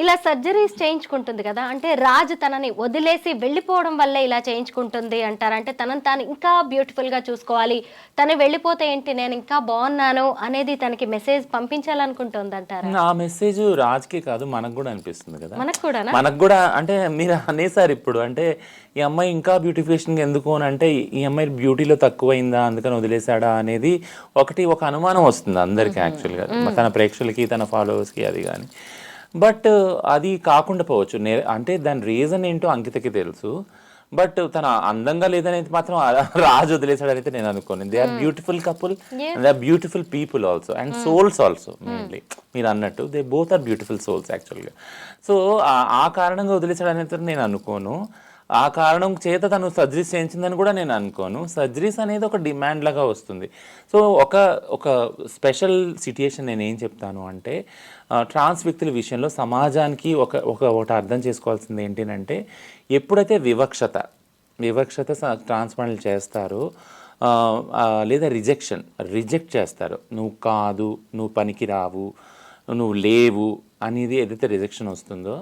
B: ఇలా సర్జరీస్ చేయించుకుంటుంది కదా, అంటే రాజు తనని వదిలేసి వెళ్ళిపోవడం వల్లే ఇలా చేయించుకుంటుంది అంటారు. అంటే తనని తాను ఇంకా బ్యూటిఫుల్గా చూసుకోవాలి, తను వెళ్ళిపోతే ఏంటి నేను ఇంకా బాగున్నాను అనేది తనకి మెసేజ్ పంపించాలనుకుంటుంది అంటారు.
C: ఆ మెసేజ్ రాజ్కి కాదు, మనకు కూడా అనిపిస్తుంది కదా.
B: మనకు
C: కూడా అంటే మీరు అనేసారు ఇప్పుడు, అంటే ఈ అమ్మాయి ఇంకా బ్యూటిఫికేషన్ ఎందుకు అని, అంటే ఈ అమ్మాయి బ్యూటీలో తక్కువైందా అందుకని వదిలేశాడా అనేది ఒక అనుమానం వస్తుంది అందరికీ యాక్చువల్గా, తన ప్రేక్షకులకి, తన ఫాలోవర్స్కి అది కానీ. బట్ అది కాకుండా పోవచ్చు. అంటే దాని రీజన్ ఏంటో అంకితకి తెలుసు. బట్ తన అందంగా లేదనేది మాత్రం రాజు వదిలేసాడనైతే నేను అనుకోను. They are beautiful couple and they are beautiful people also and souls also. Mainly మీరు అన్నట్టు they both are beautiful souls యాక్చువల్గా. సో ఆ కారణంగా వదిలేసాడనైతే నేను అనుకోను. ఆ కారణం చేత తను సర్జరీస్ చేయించిందని కూడా నేను అనుకోను. సర్జరీస్ అనేది ఒక డిమాండ్ లాగా వస్తుంది. సో ఒక స్పెషల్ సిట్యుయేషన్ నేను ఏం చెప్తాను అంటే, ట్రాన్స్ వ్యక్తుల విషయంలో సమాజానికి ఒకటి అర్థం చేసుకోవాల్సింది ఏంటంటే, ఎప్పుడైతే వివక్షత ట్రాన్స్ పనులు చేస్తారో, లేదా రిజెక్ట్ చేస్తారు, నువ్వు కాదు, నువ్వు పనికి రావు, నువ్వు లేవు అనేది ఏదైతే రిజెక్షన్ వస్తుందో,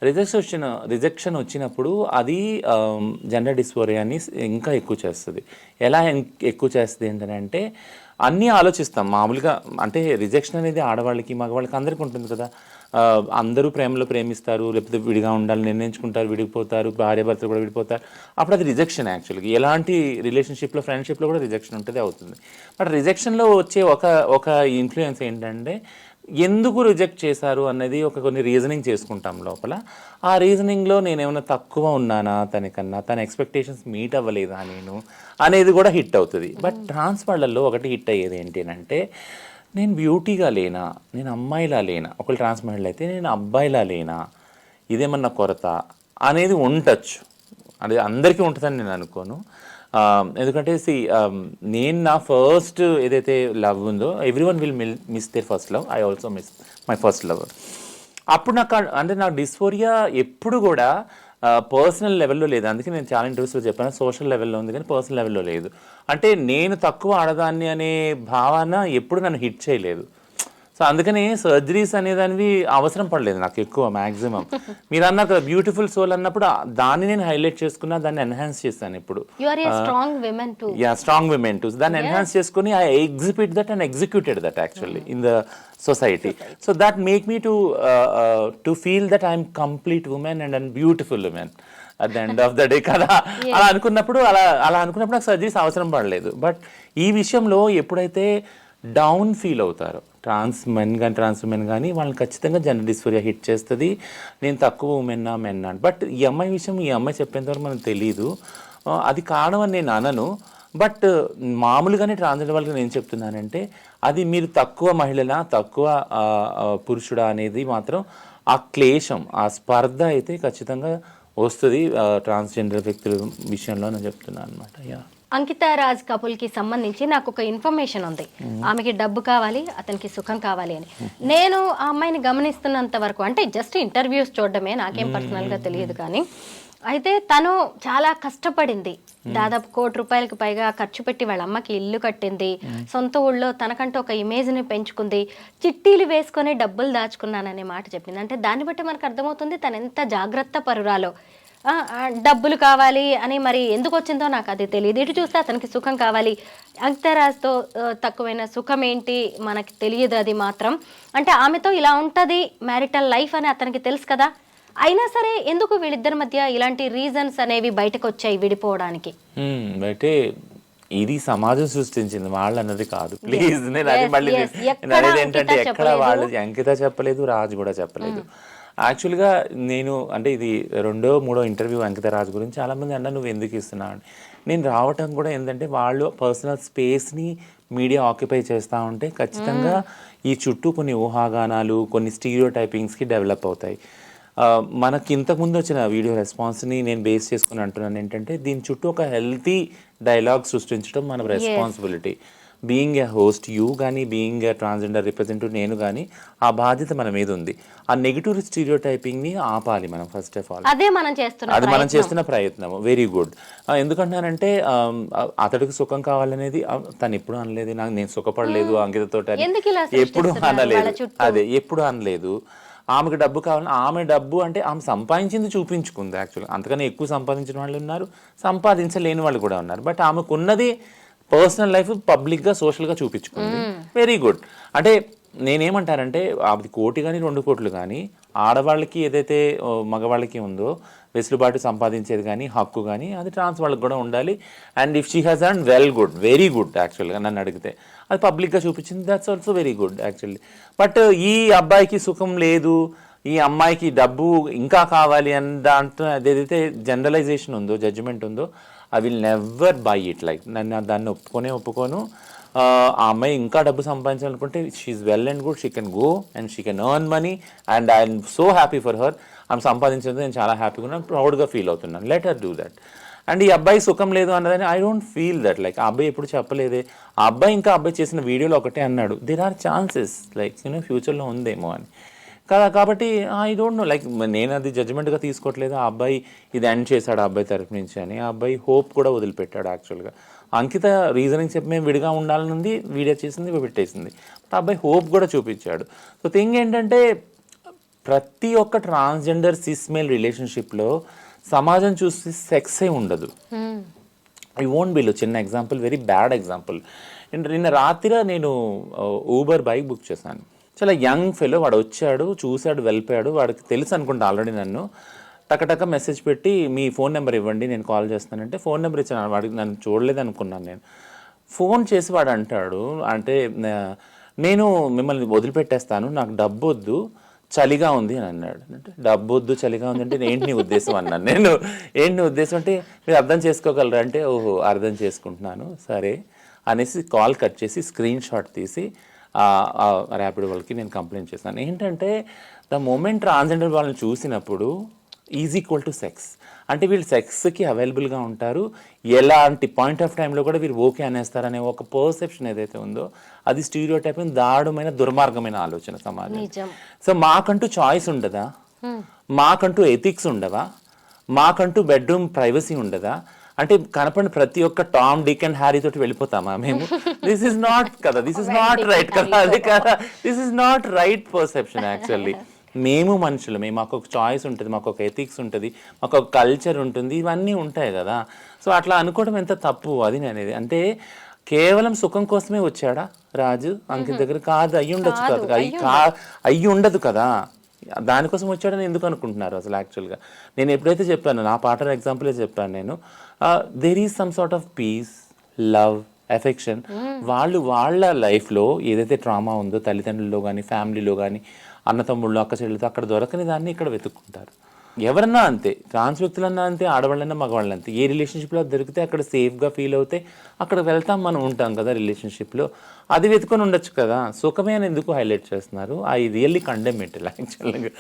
C: రిజెక్షన్ వచ్చినప్పుడు అది జెండర్ డిస్ఫోరియాని ఇంకా ఎక్కువ చేస్తుంది. ఎలా ఎక్కువ చేస్తుంది ఏంటంటే, అన్నీ ఆలోచిస్తాం మామూలుగా. అంటే రిజెక్షన్ అనేది ఆడవాళ్ళకి, మగవాళ్ళకి అందరికీ ఉంటుంది కదా. అందరూ ప్రేమలో ప్రేమిస్తారు, లేకపోతే విడిగా ఉండాలని నిర్ణయించుకుంటారు, విడిపోతారు, భార్యాభర్తలు కూడా విడిపోతారు. అప్పుడు అది రిజెక్షన్ యాక్చువల్గా. ఎలాంటి రిలేషన్షిప్లో, ఫ్రెండ్షిప్లో కూడా రిజెక్షన్ ఉంటుంది, అవుతుంది. బట్ రిజెక్షన్లో వచ్చే ఒక ఇన్ఫ్లుయెన్స్ ఏంటంటే, ఎందుకు రిజెక్ట్ చేశారు అన్నది కొన్ని రీజనింగ్ చేసుకుంటాం లోపల. ఆ రీజనింగ్లో నేను ఏమైనా తక్కువ ఉన్నానా తనకన్నా, తన ఎక్స్పెక్టేషన్స్ మీట్ అవ్వలేదా నేను అనేది కూడా హిట్ అవుతుంది. బట్ ట్రాన్స్ వాళ్ళల్లో ఒకటి హిట్ అయ్యేది ఏంటి అంటే, నేను బ్యూటీగా లేనా, నేను అమ్మాయిలా లేనా, ఒకళ్ళు ట్రాన్స్ మహిళలు అయితే నేను అబ్బాయిలా లేనా, ఇదేమన్నా కొరత అనేది ఉండొచ్చు. అది అందరికీ ఉంటుందని నేను అనుకోను. ఎందుకంటే నేను నా ఫస్ట్ ఏదైతే లవ్ ఉందో, everyone will miss their first love, I also miss my first love. అప్పుడు నాకు డిస్ఫోరియా ఎప్పుడు కూడా పర్సనల్ లెవెల్లో లేదు. అందుకే నేను చాలా ఇంటర్వ్యూస్లో చెప్పాను, సోషల్ లెవెల్లో ఉంది కానీ పర్సనల్ లెవెల్లో లేదు. అంటే నేను తక్కువ ఆడదాన్ని అనే భావన ఎప్పుడు నన్ను హిట్ చేయలేదు. సో అందుకని సర్జరీస్ అనేదానివి అవసరం పడలేదు నాకు ఎక్కువ మ్యాక్సిమం. మీరు అన్నారు కదా బ్యూటిఫుల్ సోల్ అన్నప్పుడు దాన్ని నేను హైలైట్ చేసుకున్నా, దాన్ని ఎన్హాన్స్ చేస్తాను. ఇప్పుడు స్ట్రాంగ్ విమెన్ టు దాన్ని ఎన్హాన్స్ చేసుకుని I exhibit that and executed that actually in the society. So that make me to feel that I'm complete women and and beautiful women at the end of the day కదా. అలా అనుకున్నప్పుడు నాకు సర్జరీస్ అవసరం పడలేదు. బట్ ఈ విషయంలో ఎప్పుడైతే డౌన్ ఫీల్ అవుతారో, ట్రాన్స్ ఉమెన్ కానీ వాళ్ళని ఖచ్చితంగా జెండర్ డిస్ఫోరియా హిట్ చేస్తుంది. నేను తక్కువ ఉమెన్నా మెన్నా, బట్ ఈ అమ్మాయి విషయం ఈ అమ్మాయి చెప్పేంతవరకు మనకు తెలియదు. అది కారణం అని నేను అనను, బట్ మామూలుగానే ట్రాన్స్జెండర్ వాళ్ళకి నేను చెప్తున్నానంటే అది మీరు తక్కువ మహిళనా తక్కువ పురుషుడా అనేది మాత్రం ఆ క్లేశం, ఆ స్పర్ధ అయితే ఖచ్చితంగా వస్తుంది ట్రాన్స్జెండర్ వ్యక్తుల విషయంలో నేను చెప్తున్నాను అనమాట.
B: అంకిత రాజ్ కపుల్ కి సంబంధించి నాకు ఒక ఇన్ఫర్మేషన్ ఉంది. ఆమెకి డబ్బు కావాలి, అతనికి సుఖం కావాలి అని. నేను ఆ అమ్మాయిని గమనిస్తున్నంత వరకు, అంటే జస్ట్ ఇంటర్వ్యూస్ చూడడమే, నాకేం పర్సనల్ గా తెలియదు, కానీ అయితే తను చాలా కష్టపడింది. దాదాపు ₹1,00,00,000 పైగా ఖర్చు పెట్టి వాళ్ళ అమ్మకి ఇల్లు కట్టింది, సొంత ఊళ్ళో తనకంటూ ఒక ఇమేజ్ని పెంచుకుంది, చిట్టీలు వేసుకొని డబ్బులు దాచుకున్నాననే మాట చెప్పింది. అంటే దాన్ని బట్టి మనకు అర్థమవుతుంది తను ఎంత జాగ్రత్త పరురాలో. డబ్బులు కావాలి అని మరి ఎందుకు వచ్చిందో నాకు అది తెలియదు. ఇటు చూస్తే అతనికి సుఖం కావాలి, అంకితరాజ్తో తక్కువైన సుఖం ఏంటి మనకి తెలియదు. అది మాత్రం అంటే ఆమెతో ఇలా ఉంటుంది మ్యారిటల్ లైఫ్ అని అతనికి తెలుసు కదా, అయినా సరే ఎందుకు వీళ్ళిద్దరి మధ్య ఇలాంటి రీజన్స్ అనేవి బయటకు వచ్చాయి విడిపోవడానికి?
C: అయితే ఇది సమాజం సృష్టించింది, వాళ్ళు అన్నది కాదు. ప్లీజ్ నేను అది మళ్ళీ ఏంటంటే ఎక్కడ వాళ్ళు అంకిత చెప్పలేదు, రాజు కూడా చెప్పలేదు. యాక్చువల్గా నేను అంటే ఇది 2వ 3వ ఇంటర్వ్యూ అంకిత రాజు గురించి చాలామంది అన్నా నువ్వు ఎందుకు ఇస్తున్నావు అని. నేను రావటం కూడా ఏంటంటే వాళ్ళు పర్సనల్ స్పేస్ని మీడియా ఆక్యుపై చేస్తూ ఉంటే ఖచ్చితంగా ఈ చుట్టూ కొన్ని ఊహాగానాలు, కొన్ని స్టీరియో టైపింగ్స్కి డెవలప్ అవుతాయి. మనకి ఇంతకుముందు వచ్చిన వీడియో రెస్పాన్స్ని నేను బేస్ చేసుకుని అంటున్నాను ఏంటంటే దీని చుట్టూ ఒక హెల్తీ డైలాగ్ సృష్టించడం మన responsibility. Being a host you కానీ, బీయింగ్ ఏ ట్రాన్స్జెండర్ రిప్రజెంటేటివ్ నేను కానీ, ఆ బాధ్యత మన మీద ఉంది. ఆ నెగిటివ్ స్టీరియో టైపింగ్ని ఆపాలి మనం ఫస్ట్ ఆఫ్ ఆల్.
B: అది మనం
C: చేస్తున్న ప్రయత్నం. Very good. ఎందుకంటున్నానంటే అతడికి సుఖం కావాలనేది తను ఎప్పుడు అనలేదు, నేను సుఖపడలేదు అంకితతో ఎప్పుడు అనలేదు. అదే ఎప్పుడు అనలేదు. ఆమెకు డబ్బు కావాలని, ఆమె డబ్బు అంటే ఆమె సంపాదించింది చూపించుకుంది. యాక్చువల్గా అంతకన్నా ఎక్కువ సంపాదించిన వాళ్ళు ఉన్నారు, సంపాదించలేని వాళ్ళు కూడా ఉన్నారు. బట్ ఆమెకున్నది పర్సనల్ లైఫ్ పబ్లిక్గా సోషల్గా చూపించుకుంది. Very good. అంటే నేనేమంటానంటే అది 1 కోటి కానీ 2 కోట్లు కానీ ఆడవాళ్ళకి ఏదైతే మగవాళ్ళకి ఉందో వెసులుబాటు సంపాదించేది కానీ హక్కు కానీ అది ట్రాన్స్ వాళ్ళకి కూడా ఉండాలి. And if she has earn well good, very good. యాక్చువల్గా నన్ను అడిగితే అది పబ్లిక్గా చూపించింది, that's also very good actually. But ఈ అబ్బాయికి సుఖం లేదు, ఈ అమ్మాయికి డబ్బు ఇంకా కావాలి అని దాంట్లో అదేదైతే జనరలైజేషన్ ఉందో, జడ్జిమెంట్ ఉందో, I will never buy it. Like నన్ను దాన్ని ఒప్పుకోను. ఆ అమ్మాయి ఇంకా డబ్బు సంపాదించాలనుకుంటే she well and good, she can go and she can earn money and I'm so happy for her. ఆమె సంపాదించేది నేను చాలా హ్యాపీగా ఉన్నాను, ప్రౌడ్గా ఫీల్ అవుతున్నాను. Let her do that. And ఈ అబ్బాయి సుఖం లేదు అన్నదని I don't feel that. Like ఆ అబ్బాయి ఎప్పుడు చెప్పలేదే. ఆ అబ్బాయి ఇంకా అబ్బాయి చేసిన వీడియోలో ఒకటే అన్నాడు, దేర్ ఆర్ ఛాన్సెస్ లైక్ ఫ్యూచర్లో ఉందేమో అని కదా. కాబట్టి ఐ డోంట్ నో, లైక్ నేను అది జడ్జిమెంట్గా తీసుకోవట్లేదు. ఆ అబ్బాయి ఇది ఎండ్ చేశాడు ఆ అబ్బాయి తరఫు నుంచి అని. ఆ అబ్బాయి హోప్ కూడా వదిలిపెట్టాడు. యాక్చువల్గా అంకిత రీజనింగ్ చెప్పి మేము విడిగా ఉండాలనుంది, వీడియో చేసింది, పెట్టేసింది. బట్ ఆ అబ్బాయి హోప్ కూడా చూపించాడు. సో థింగ్ ఏంటంటే ప్రతి ఒక్క ట్రాన్స్జెండర్ సిస్ మేల్ రిలేషన్షిప్లో సమాజం చూసి సెక్సే ఉండదు. I won't bill. చిన్న ఎగ్జాంపుల్, వెరీ బ్యాడ్ ఎగ్జాంపుల్. నిన్న రాత్రి నేను ఊబర్ బైక్ బుక్ చేశాను. చాలా యంగ్ ఫెలో, వాడు వచ్చాడు, చూశాడు, వెళ్ళిపోయాడు. వాడికి తెలుసు అనుకుంటా ఆల్రెడీ నన్ను. టకటక మెసేజ్ పెట్టి మీ ఫోన్ నెంబర్ ఇవ్వండి నేను కాల్ చేస్తానంటే ఫోన్ నెంబర్ ఇచ్చాను. వాడికి నన్ను చూడలేదు అనుకున్నాను నేను. ఫోన్ చేసి వాడు అంటాడు, అంటే నేను మిమ్మల్ని వదిలిపెట్టేస్తాను, నాకు డబ్బు వద్దు, చలిగా ఉంది అని అన్నాడు. అంటే డబ్బు వద్దు, చలిగా ఉంది అంటే ఏంటి నీ ఉద్దేశం అన్నాను నేను. ఏంటి నీ ఉద్దేశం అంటే మీరు అర్థం చేసుకోగలరా అంటే ఓహో అర్థం చేసుకుంటున్నాను సరే అనేసి కాల్ కట్ చేసి స్క్రీన్ షాట్ తీసి ర్యాపిడో వాళ్ళకి నేను కంప్లైంట్ చేశాను. ఏంటంటే ద మూమెంట్ ట్రాన్స్జెండర్ వాళ్ళని చూసినప్పుడు ఈజ్ ఈక్వల్ టు సెక్స్. అంటే వీళ్ళు సెక్స్కి అవైలబుల్గా ఉంటారు, ఎలాంటి పాయింట్ ఆఫ్ టైంలో కూడా వీరు ఓకే అనేస్తారనే ఒక పర్సెప్షన్ ఏదైతే ఉందో అది స్టీరియో టైప్, దారుణమైన దుర్మార్గమైన ఆలోచన సమాజం. సో మాకంటూ చాయిస్ ఉండదా, మాకంటూ ఎథిక్స్ ఉండవా, మాకంటూ బెడ్రూమ్ ప్రైవసీ ఉండదా? అంటే కనపడిన ప్రతి ఒక్క టామ్, డిక్ అండ్ హ్యారీ తోటి వెళ్ళిపోతామా మేము? దిస్ ఇస్ నాట్ కదా, దిస్ ఇస్ నాట్ రైట్ కదా, అదే కదా, this is not right perception actually. మేము మనుషులమే, మాకు ఒక చాయిస్ ఉంటుంది, మాకు ఒక ఎథిక్స్ ఉంటుంది, మాకు ఒక కల్చర్ ఉంటుంది, ఇవన్నీ ఉంటాయి కదా. సో అట్లా అనుకోవడం ఎంత తప్పు అది అనేది. అంటే కేవలం సుఖం కోసమే వచ్చాడా రాజు అంకిత్ దగ్గర? కాదు, అయ్యి ఉండొచ్చు కాదు, అయ్యి ఉండదు కదా. దానికోసం వచ్చాడని ఎందుకు అనుకుంటున్నారు అసలు? యాక్చువల్గా నేను ఎప్పుడైతే చెప్పాను, నా పార్ట్నర్ ఎగ్జాంపులే చెప్పాను నేను, there is some sort of peace, love, affection, వాళ్ళు వాళ్ళ లైఫ్లో ఏదైతే ట్రామా ఉందో తల్లిదండ్రుల్లో కానీ ఫ్యామిలీలో కానీ అన్నతమ్ముళ్ళు అక్క చెల్లెలతో అక్కడ దొరకని దాన్ని ఇక్కడ వెతుక్కుంటారు. ఎవరన్నా అంతే, ట్రాన్స్ వ్యక్తులన్నా అంతే, ఆడవాళ్ళన్నా మగవాళ్ళు అంతే. ఏ రిలేషన్షిప్లో దొరికితే అక్కడ సేఫ్గా ఫీల్ అవుతే అక్కడ వెళ్తాం, మనం ఉంటాం కదా రిలేషన్షిప్లో. అది వెతుకొని ఉండొచ్చు కదా. సుఖమే అని ఎందుకు హైలైట్ చేస్తున్నారు? ఐ రియల్లీ కండెమ్ ఇట్ యాక్చువల్గా.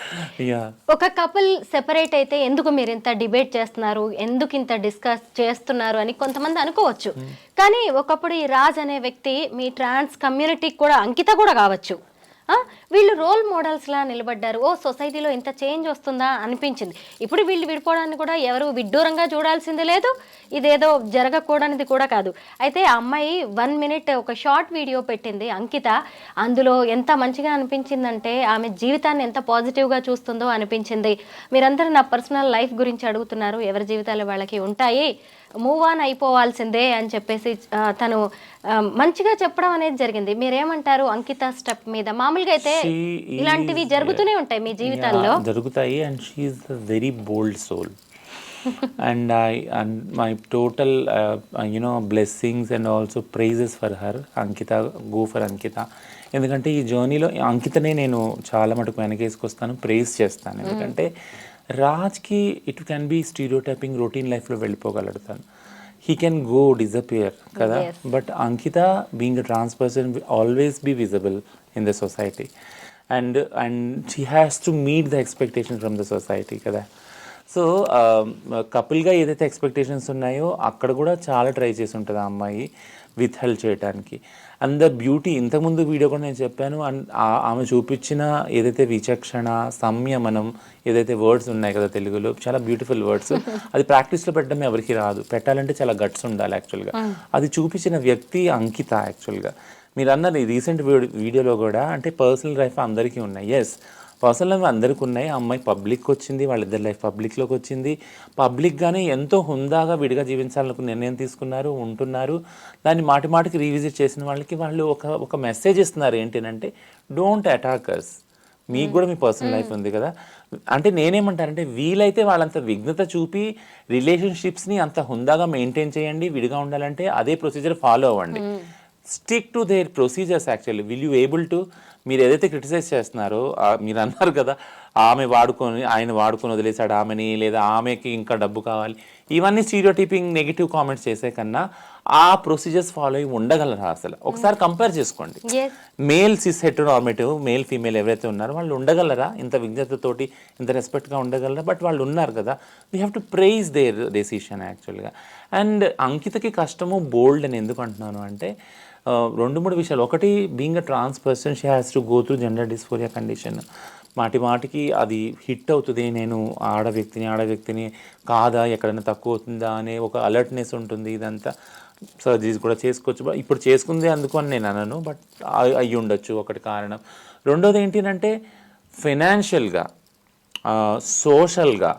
C: యా,
B: ఒక కపుల్ సెపరేట్ అయితే ఎందుకు మీరు ఇంత డిబేట్ చేస్తున్నారు, ఎందుకు ఇంత డిస్కస్ చేస్తున్నారు అని కొంతమంది అనుకోవచ్చు. కానీ ఒకప్పుడు ఈ రాజ్ అనే వ్యక్తి మీ ట్రాన్స్ కమ్యూనిటీకి కూడా అంకిత కూడా కావచ్చు, వీళ్ళు రోల్ మోడల్స్లా నిలబడ్డారు. ఓ సొసైటీలో ఇంత చేంజ్ వస్తుందా అనిపించింది. ఇప్పుడు వీళ్ళు విడిపోవడాన్ని కూడా ఎవరు విడ్డూరంగా చూడాల్సింది లేదు, ఇదేదో జరగకూడనిది కూడా కాదు. అయితే ఆ అమ్మాయి 1 minute ఒక షార్ట్ వీడియో పెట్టింది అంకిత. అందులో ఎంత మంచిగా అనిపించిందంటే ఆమె జీవితాన్ని ఎంత పాజిటివ్గా చూస్తుందో అనిపించింది. మీరందరూ నా పర్సనల్ లైఫ్ గురించి అడుగుతున్నారు, ఎవరి జీవితాలు వాళ్ళకి ఉంటాయి, మూవ్ ఆన్ అయిపోవాల్సిందే అని చెప్పేసి తను మంచిగా చెప్పడం అనేది జరిగింది. మీరేమంటారు అంకిత స్టెప్ మీద? మామూలుగా అయితే ఇలాంటివి జరుగుతూనే ఉంటాయి మీ జీవితాల్లో,
C: జరుగుతాయి. And she is a very bold soul. and my total blessings and also praises for her. Ankita, go for Ankita. ఎందుకంటే ఈ జర్నీలో అంకితనే నేను చాలా మటుకు వెనకేసుకొస్తాను, ప్రేజ్ చేస్తాను. ఎందుకంటే రాజ్కి it can be stereotyping routine లైఫ్లో వెళ్ళిపోగలుగుతాను, హీ కెన్ గో డిజపియర్ కదా. But Ankita being a trans person always be visible in the society and she has to meet the expectation from the society కదా. సో కపుల్గా ఏదైతే ఎక్స్పెక్టేషన్స్ ఉన్నాయో అక్కడ కూడా చాలా ట్రై చేసి ఉంటుంది ఆ అమ్మాయి విత్ హెల్ప్ చేయడానికి. అండ్ ద బ్యూటీ, ఇంతకుముందు వీడియో కూడా నేను చెప్పాను, అండ్ ఆమె చూపించిన ఏదైతే విచక్షణ, సంయమనం, ఏదైతే వర్డ్స్ ఉన్నాయి కదా తెలుగులో, చాలా బ్యూటిఫుల్ వర్డ్స్. అది ప్రాక్టీస్లో పెట్టడం ఎవరికి రాదు, పెట్టాలంటే చాలా గట్స్ ఉండాలి యాక్చువల్గా. అది చూపించిన వ్యక్తి అంకిత యాక్చువల్గా. మీరు అన్నది రీసెంట్ వీడియోలో కూడా, అంటే పర్సనల్ లైఫ్ అందరికీ ఉన్నాయి. ఎస్, పర్సనల్ లైఫ్ అందరికీ ఉన్నాయి. ఆ అమ్మాయి పబ్లిక్కి వచ్చింది, వాళ్ళిద్దరి లైఫ్ పబ్లిక్లోకి వచ్చింది. పబ్లిక్గానే ఎంతో హుందాగా విడిగా జీవించాలనుకున్న నిర్ణయం తీసుకున్నారు, ఉంటున్నారు. దాన్ని మాటి మాటికి రీవిజిట్ చేసిన వాళ్ళకి వాళ్ళు ఒక మెసేజ్ ఇస్తున్నారు, ఏంటంటే డోంట్ అటాక్ అస్, మీకు కూడా మీ పర్సనల్ లైఫ్ ఉంది కదా. అంటే నేనేమంటానంటే వీలైతే వాళ్ళంత విఘ్నత చూపి రిలేషన్షిప్స్ని అంత హుందాగా మెయింటైన్ చేయండి. విడిగా ఉండాలంటే అదే ప్రొసీజర్ ఫాలో అవ్వండి. Stick to their procedures. Actually will you able to, మీరు ఏదైతే క్రిటిసైజ్ చేస్తున్నారో, మీరు అన్నారు కదా ఆయన వాడుకొని వదిలేశాడు ఆమెని, లేదా ఆమెకి ఇంకా డబ్బు కావాలి, ఇవన్నీ స్టీరియోటైపింగ్ నెగిటివ్ కామెంట్స్ చేసే కన్నా ఆ ప్రొసీజర్స్ ఫాలో అయ్యి ఉండగలరా? అసలు ఒకసారి కంపేర్ చేసుకోండి. మేల్ సిస్ హెటెరోనార్మేటివ్, మేల్ ఫీమేల్ ఎవరైతే ఉన్నారో వాళ్ళు ఉండగలరా? ఇంత విజ్ఞతతోటి ఇంత రెస్పెక్ట్గా ఉండగలరా? బట్ వాళ్ళు ఉన్నారు కదా. We have to praise their decision యాక్చువల్గా. అండ్ అంకితకి కష్టము బోల్డ్ అని ఎందుకు అంటున్నాను అంటే 2-3 విషయాలు. ఒకటి, being a trans person she has to go through gender dysphoria condition. మాటికి అది హిట్ అవుతుంది, నేను ఆడ వ్యక్తిని కాదా, ఎక్కడైనా తక్కువ అవుతుందా అనే ఒక అలర్ట్నెస్ ఉంటుంది. ఇదంతా సర్జరీస్ కూడా చేసుకోవచ్చు, ఇప్పుడు చేసుకుంది అందుకు అని నేను అనను, బట్ అయ్యి ఉండొచ్చు ఒకటి కారణం. రెండోది ఏంటంటే ఫైనాన్షియల్గా, సోషల్గా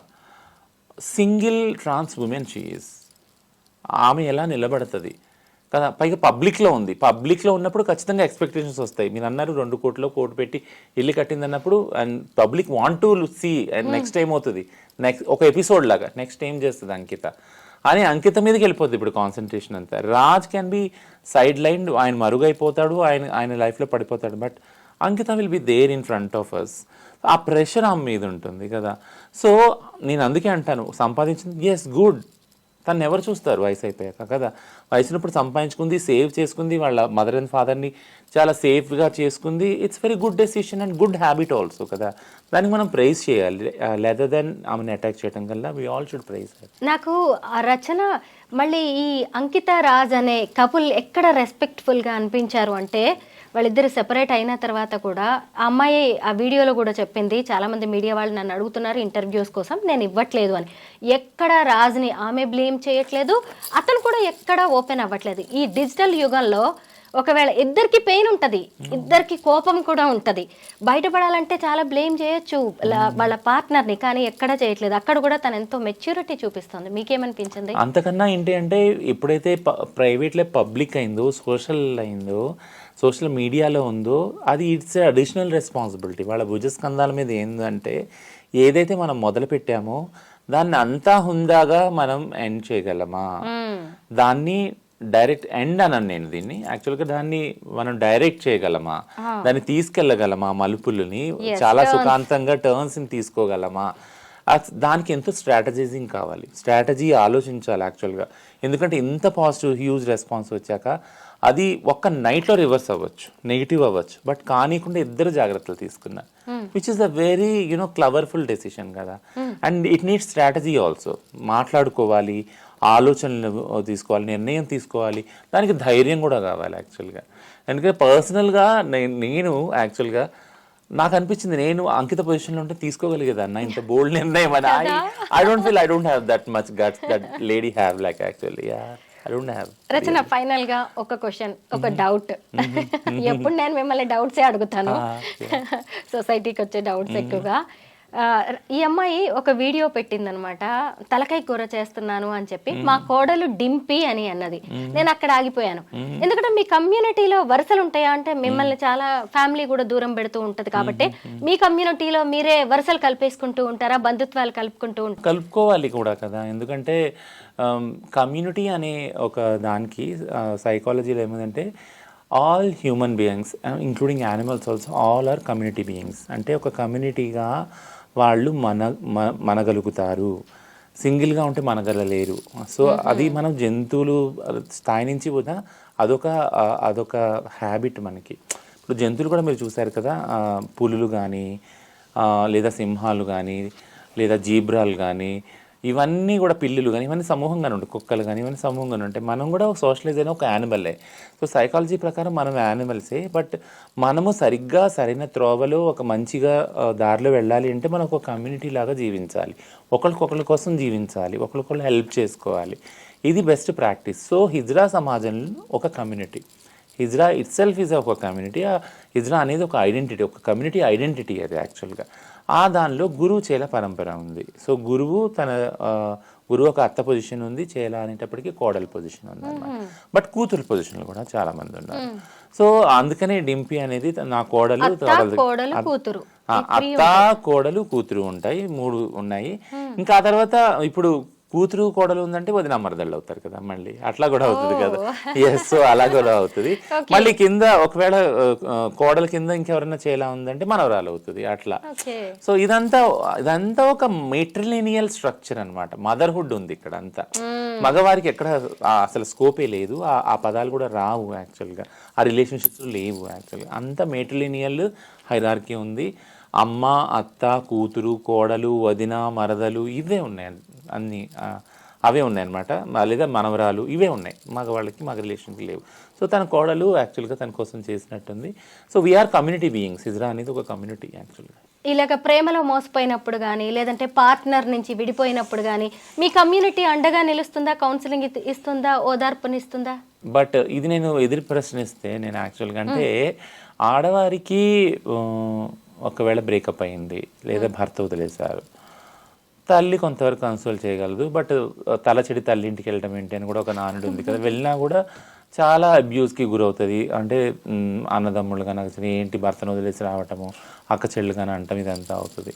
C: single trans women she is, ఆమె ఎలా నిలబడుతుంది కదా. పైగా పబ్లిక్లో ఉంది, పబ్లిక్లో ఉన్నప్పుడు ఖచ్చితంగా ఎక్స్పెక్టేషన్స్ వస్తాయి. మీరు అన్నారు 2 కోట్లు కోటి పెట్టి ఇల్లు కట్టింది అన్నప్పుడు, and public want to see and next ఏమవుతుంది, నెక్స్ట్ ఒక ఎపిసోడ్ లాగా నెక్స్ట్ ఏం చేస్తుంది అంకిత అని అంకిత మీదకి వెళ్ళిపోతుంది ఇప్పుడు కాన్సన్ట్రేషన్ అంతా. Raj can be side line, ఆయన మరుగైపోతాడు, ఆయన లైఫ్లో పడిపోతాడు, but Ankita will be there in front of us. ఆ ప్రెషర్ ఆమె మీద ఉంటుంది కదా. సో నేను అందుకే అంటాను, సంపాదించింది ఎస్ గుడ్, తను ఎవరు చూస్తారు వయసు అయిపోయాక కదా. వయసునప్పుడు సంపాదించుకుంది, సేవ్ చేసుకుంది, వాళ్ళ మదర్ అండ్ ఫాదర్ని చాలా సేఫ్గా చేసుకుంది. It's very good decision and good habit also కదా. దానికి మనం ప్రైజ్ చేయాలి, లెదర్ దెన్ ఆమెను అటాక్ చేయడం కల్లా వీ ఆల్ షుడ్ ప్రైజ్. నాకు
B: ఆ రచన మళ్ళీ ఈ అంకిత రాజ్ అనే కపుల్ ఎక్కడ రెస్పెక్ట్ఫుల్గా అనిపించారు అంటే, వాళ్ళిద్దరు సెపరేట్ అయిన తర్వాత కూడా ఆ అమ్మాయి ఆ వీడియోలో కూడా చెప్పింది, చాలామంది మీడియా వాళ్ళు నన్ను అడుగుతున్నారు ఇంటర్వ్యూస్ కోసం, నేను ఇవ్వట్లేదు అని. ఎక్కడ రాజ్ని ఆమె బ్లేమ్ చేయట్లేదు, అతను కూడా ఎక్కడ ఓపెన్ అవ్వట్లేదు. ఈ డిజిటల్ యుగంలో ఒకవేళ ఇద్దరికి పెయిన్ ఉంటుంది, ఇద్దరికి కోపం కూడా ఉంటుంది, బయటపడాలంటే చాలా బ్లేమ్ చేయొచ్చు వాళ్ళ పార్ట్నర్ని, కానీ ఎక్కడా చేయట్లేదు. అక్కడ కూడా తను ఎంతో మెచ్యూరిటీ చూపిస్తుంది. మీకేమనిపించింది?
C: అంతకన్నా ఏంటి అంటే, ఎప్పుడైతే ప్రైవేట్లో పబ్లిక్ అయిందో, సోషల్ మీడియాలో ఉందో, అది ఇట్స్ అడిషనల్ రెస్పాన్సిబిలిటీ. వాళ్ళ భుజస్కంధాల మీద ఏంటంటే, ఏదైతే మనం మొదలు పెట్టామో దాన్ని అంతా హుందాగా మనం ఎండ్ చేయగలమా, దాన్ని డైరెక్ట్ ఎండ్ అనను నేను దీన్ని. యాక్చువల్గా దాన్ని మనం డైరెక్ట్ చేయగలమా, దాన్ని తీసుకెళ్ళగలమా, మలుపులని చాలా సుఖాంతంగా టర్న్స్ని తీసుకోగలమా, దానికి ఎంతో స్ట్రాటజైజింగ్ కావాలి, స్ట్రాటజీ ఆలోచించాలి యాక్చువల్గా. ఎందుకంటే ఇంత పాజిటివ్ హ్యూజ్ రెస్పాన్స్ వచ్చాక అది ఒక్క నైట్లో రివర్స్ అవ్వచ్చు, నెగిటివ్ అవ్వచ్చు, బట్ కానీకుండా ఇద్దరు జాగ్రత్తలు తీసుకున్నారు, which is a very cleverful decision కదా. And it needs strategy also. మాట్లాడుకోవాలి, ఆలోచనలు తీసుకోవాలి, నిర్ణయం తీసుకోవాలి, దానికి ధైర్యం కూడా కావాలి యాక్చువల్గా. ఎందుకంటే పర్సనల్గా నేను యాక్చువల్గా నాకు అనిపించింది, నేను అంకిత పొజిషన్లో ఉంటే తీసుకోగలిగేదన్న ఇంత బోల్డ్ నిర్ణయం అని. I don't have that much guts that lady have like actually.
B: Rachana, final గా ఒక క్వశ్చన్, ఒక డౌట్. ఎప్పుడు నేను మిమ్మల్ని డౌట్సే అడుగుతాను, సొసైటీకి వచ్చే డౌట్స్ ఎక్కువగా. ఈ అమ్మాయి ఒక వీడియో పెట్టిందనమాట, తలకాయ కూర చేస్తున్నాను అని చెప్పి, మా కోడలు డింపి అని అన్నది. నేను అక్కడ ఆగిపోయాను. ఎందుకంటే మీ కమ్యూనిటీలో వరుసలు ఉంటాయా అంటే, మిమ్మల్ని చాలా ఫ్యామిలీ కూడా దూరం పెడుతూ ఉంటది కాబట్టి మీ కమ్యూనిటీలో మీరే వరుసలు కలిపేసుకుంటూ ఉంటారా, బంధుత్వాలు కలుపుకుంటూ ఉంటారు?
C: కలుపుకోవాలి కూడా కదా. ఎందుకంటే కమ్యూనిటీ అనే ఒక దానికి సైకాలజీలో ఏమిటంటే, all human beings including animals also all are community beings. అంటే ఒక కమ్యూనిటీగా వాళ్ళు మనగలుగుతారు, సింగిల్గా ఉంటే మనగలలేరు. సో అది మనం జంతువులు స్థాయి నుంచి కూడా అదొక హ్యాబిట్ మనకి. ఇప్పుడు జంతువులు కూడా మీరు చూశారు కదా, పులులు కానీ లేదా సింహాలు కానీ లేదా జీబ్రాలు కానీ, ఇవన్నీ కూడా పిల్లులు కానీ ఇవన్నీ సమూహంగానే ఉంటాయి, కుక్కలు కానీ ఇవన్నీ సమూహంగానే ఉంటాయి. మనం కూడా సోషలైజ్ అయిన ఒక యానిమల్లే. సో సైకాలజీ ప్రకారం మనం యానిమల్సే, బట్ మనము సరిగ్గా సరైన త్రోవలో ఒక మంచిగా దారిలో వెళ్ళాలి అంటే మనం ఒక కమ్యూనిటీ లాగా జీవించాలి, ఒకరికొకరి కోసం జీవించాలి, ఒకరికొకరు హెల్ప్ చేసుకోవాలి. ఇది బెస్ట్ ప్రాక్టీస్. సో హిజ్రా సమాజంలో ఒక community, hijra it self is ఒక కమ్యూనిటీ. హిజ్రా అనేది ఒక ఐడెంటిటీ, ఒక కమ్యూనిటీ ఐడెంటిటీ అది యాక్చువల్గా. ఆ దానిలో గురువు చేల పరంపర ఉంది. సో గురువు ఒక అత్త పొజిషన్ ఉంది, చేల అనేటప్పటికీ కోడల పొజిషన్ ఉంది అన్నమాట. బట్ కూతురు పొజిషన్లు కూడా చాలా మంది ఉన్నారు. సో అందుకనే డింపి అనేది నా కోడలు, అత్త కోడలు కూతురు ఉంటాయి, 3 ఉన్నాయి. ఇంకా ఆ తర్వాత ఇప్పుడు కూతురు కోడలు ఉందంటే వదిన మరదళ్ళు అవుతారు కదా, మళ్ళీ అట్లా కూడా అవుతుంది కదా. ఎస్, సో అలా కూడా అవుతుంది. మళ్ళీ కింద ఒకవేళ కోడల కింద ఇంకెవరైనా చేలా ఉందంటే మనవరాలు అవుతుంది, అట్లా. సో ఇదంతా ఒక మెట్రిలినియల్ స్ట్రక్చర్ అన్నమాట. మదర్హుడ్ ఉంది ఇక్కడ అంతా. మగవారికి ఎక్కడ అసలు స్కోపే లేదు, ఆ పదాలు కూడా రావు యాక్చువల్గా, ఆ రిలేషన్షిప్స్ లేవు యాక్చువల్గా. అంతా మెట్రిలినియల్ హైరార్కీ ఉంది. అమ్మ, అత్త, కూతురు, కోడలు, వదిన, మరదలు ఇవే ఉన్నాయి, అన్నీ అవే ఉన్నాయన్నమాట. లేదా మనవరాలు ఇవే ఉన్నాయి. మగవాళ్ళకి మగ రిలేషన్కి లేవు. సో తన కోడలు యాక్చువల్గా తన కోసం చేసినట్టుంది. So we are community beings. Hijra అనేది ఒక కమ్యూనిటీ యాక్చువల్గా.
B: ఇలాగ ప్రేమలో మోసపోయినప్పుడు కానీ, లేదంటే పార్ట్నర్ నుంచి విడిపోయినప్పుడు కానీ మీ కమ్యూనిటీ అండగా నిలుస్తుందా, కౌన్సిలింగ్ ఇస్తుందా, ఓదార్పునిస్తుందా?
C: బట్ ఇది నేను ఎదురు ప్రశ్నిస్తే, నేను యాక్చువల్గా అంటే ఆడవారికి ఒకవేళ బ్రేకప్ అయింది లేదా భర్త వదిలేశారు, తల్లి కొంతవరకు కన్సోల్ చేయగలదు. బట్ తలచెడి తల్లి ఇంటికి వెళ్ళడం ఏంటి అని కూడా ఒక నానుడు ఉంది కదా. వెళ్ళినా కూడా చాలా అబ్యూస్కి గురవుతుంది. అంటే అన్నదమ్ముళ్ళు కానీ ఏంటి భర్తను వదిలేసి రావటము, అక్క చెల్లు కానీ అంటాం, ఇదంతా అవుతుంది.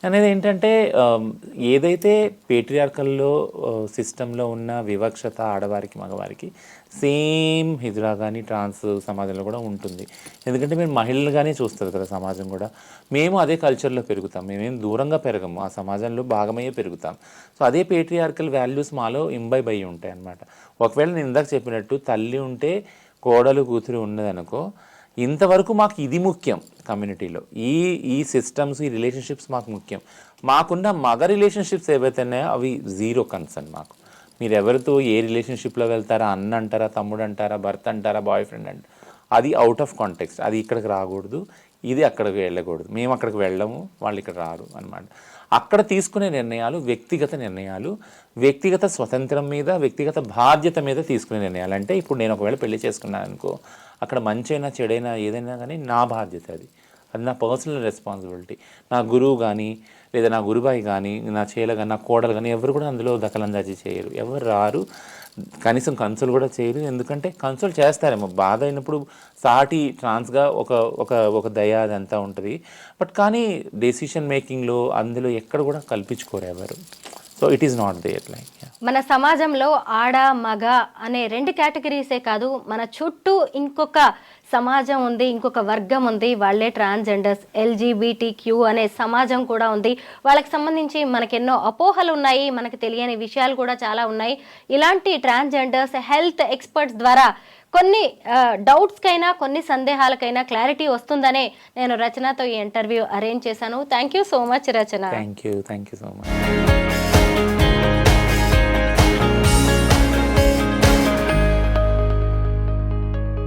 C: అనేది ఏంటంటే ఏదైతే పేట్రియార్కల్లో సిస్టంలో ఉన్న వివక్షత ఆడవారికి మగవారికి సేమ్ హిజ్రా కానీ ట్రాన్స్ సమాజంలో కూడా ఉంటుంది. ఎందుకంటే మేము మహిళలుగానే చూస్తుంది కదా సమాజం కూడా. మేము అదే కల్చర్లో పెరుగుతాం, మేమేం దూరంగా పెరగము, ఆ సమాజంలో భాగమయ్యే పెరుగుతాం. సో అదే పేట్రియార్కల్ వాల్యూస్ మాలో ఇంబైబ్ అయ్యి ఉంటాయి అన్నమాట. ఒకవేళ నేను ఇందాక చెప్పినట్టు తల్లి ఉంటే కోడలు కూతురు ఉన్నదనుకో, ఇంతవరకు మాకు ఇది ముఖ్యం కమ్యూనిటీలో, ఈ సిస్టమ్స్, ఈ రిలేషన్షిప్స్ మాకు ముఖ్యం. మాకున్న మగ రిలేషన్షిప్స్ ఏవైతే ఉన్నాయో అవి జీరో కన్సర్న్ మాకు. మీరు ఎవరితో ఏ రిలేషన్షిప్లో వెళ్తారా, అన్న అంటారా, తమ్ముడు అంటారా, భర్త అంటారా, బాయ్ ఫ్రెండ్ అంటారా, అది అవుట్ ఆఫ్ కాంటెక్స్ట్. అది ఇక్కడికి రాకూడదు, ఇది అక్కడికి వెళ్ళకూడదు. మేము అక్కడికి వెళ్ళము, వాళ్ళు ఇక్కడ రారు అనమాట. అక్కడ తీసుకునే నిర్ణయాలు వ్యక్తిగత నిర్ణయాలు, వ్యక్తిగత స్వతంత్రం మీద, వ్యక్తిగత బాధ్యత మీద తీసుకునే నిర్ణయాలు. అంటే ఇప్పుడు నేను ఒకవేళ పెళ్లి చేసుకున్నాను అనుకో, అక్కడ మంచైనా చెడైనా ఏదైనా కానీ నా బాధ్యత, అది నా పర్సనల్ రెస్పాన్సిబిలిటీ. నా గురువు కానీ లేదా నా గురుబాయి కానీ, నా చేల కానీ, నా కోడలు కానీ ఎవరు కూడా అందులో దఖలందాజీ చేయరు, ఎవరు రారు, కనీసం కన్సోల్ కూడా చేయరు. ఎందుకంటే కన్సోల్ చేస్తారేమో, బాధ అయినప్పుడు సాటి ట్రాన్స్గా ఒక దయ అదంతా ఉంటుంది. బట్ కానీ డెసిషన్ మేకింగ్లో అందులో ఎక్కడ కూడా కల్పించుకోరు ఎవరు. So it is not there like.
B: మన సమాజంలో ఆడ మగ అనే 2 కేటగిరీసే కాదు, మన చుట్టూ ఇంకొక సమాజం ఉంది, ఇంకొక వర్గం ఉంది, వాళ్ళే ట్రాన్స్జెండర్స్, LGBTQ అనే సమాజం కూడా ఉంది. వాళ్ళకి సంబంధించి మనకెన్నో అపోహలు ఉన్నాయి, మనకు తెలియని విషయాలు కూడా చాలా ఉన్నాయి. ఇలాంటి ట్రాన్స్జెండర్స్ హెల్త్ ఎక్స్పర్ట్స్ ద్వారా కొన్ని డౌట్స్కైనా కొన్ని సందేహాలకైనా క్లారిటీ వస్తుందనే నేను రచనతో ఈ ఇంటర్వ్యూ అరేంజ్ చేశాను. Thank you so much Rachana.
C: Thank you so much.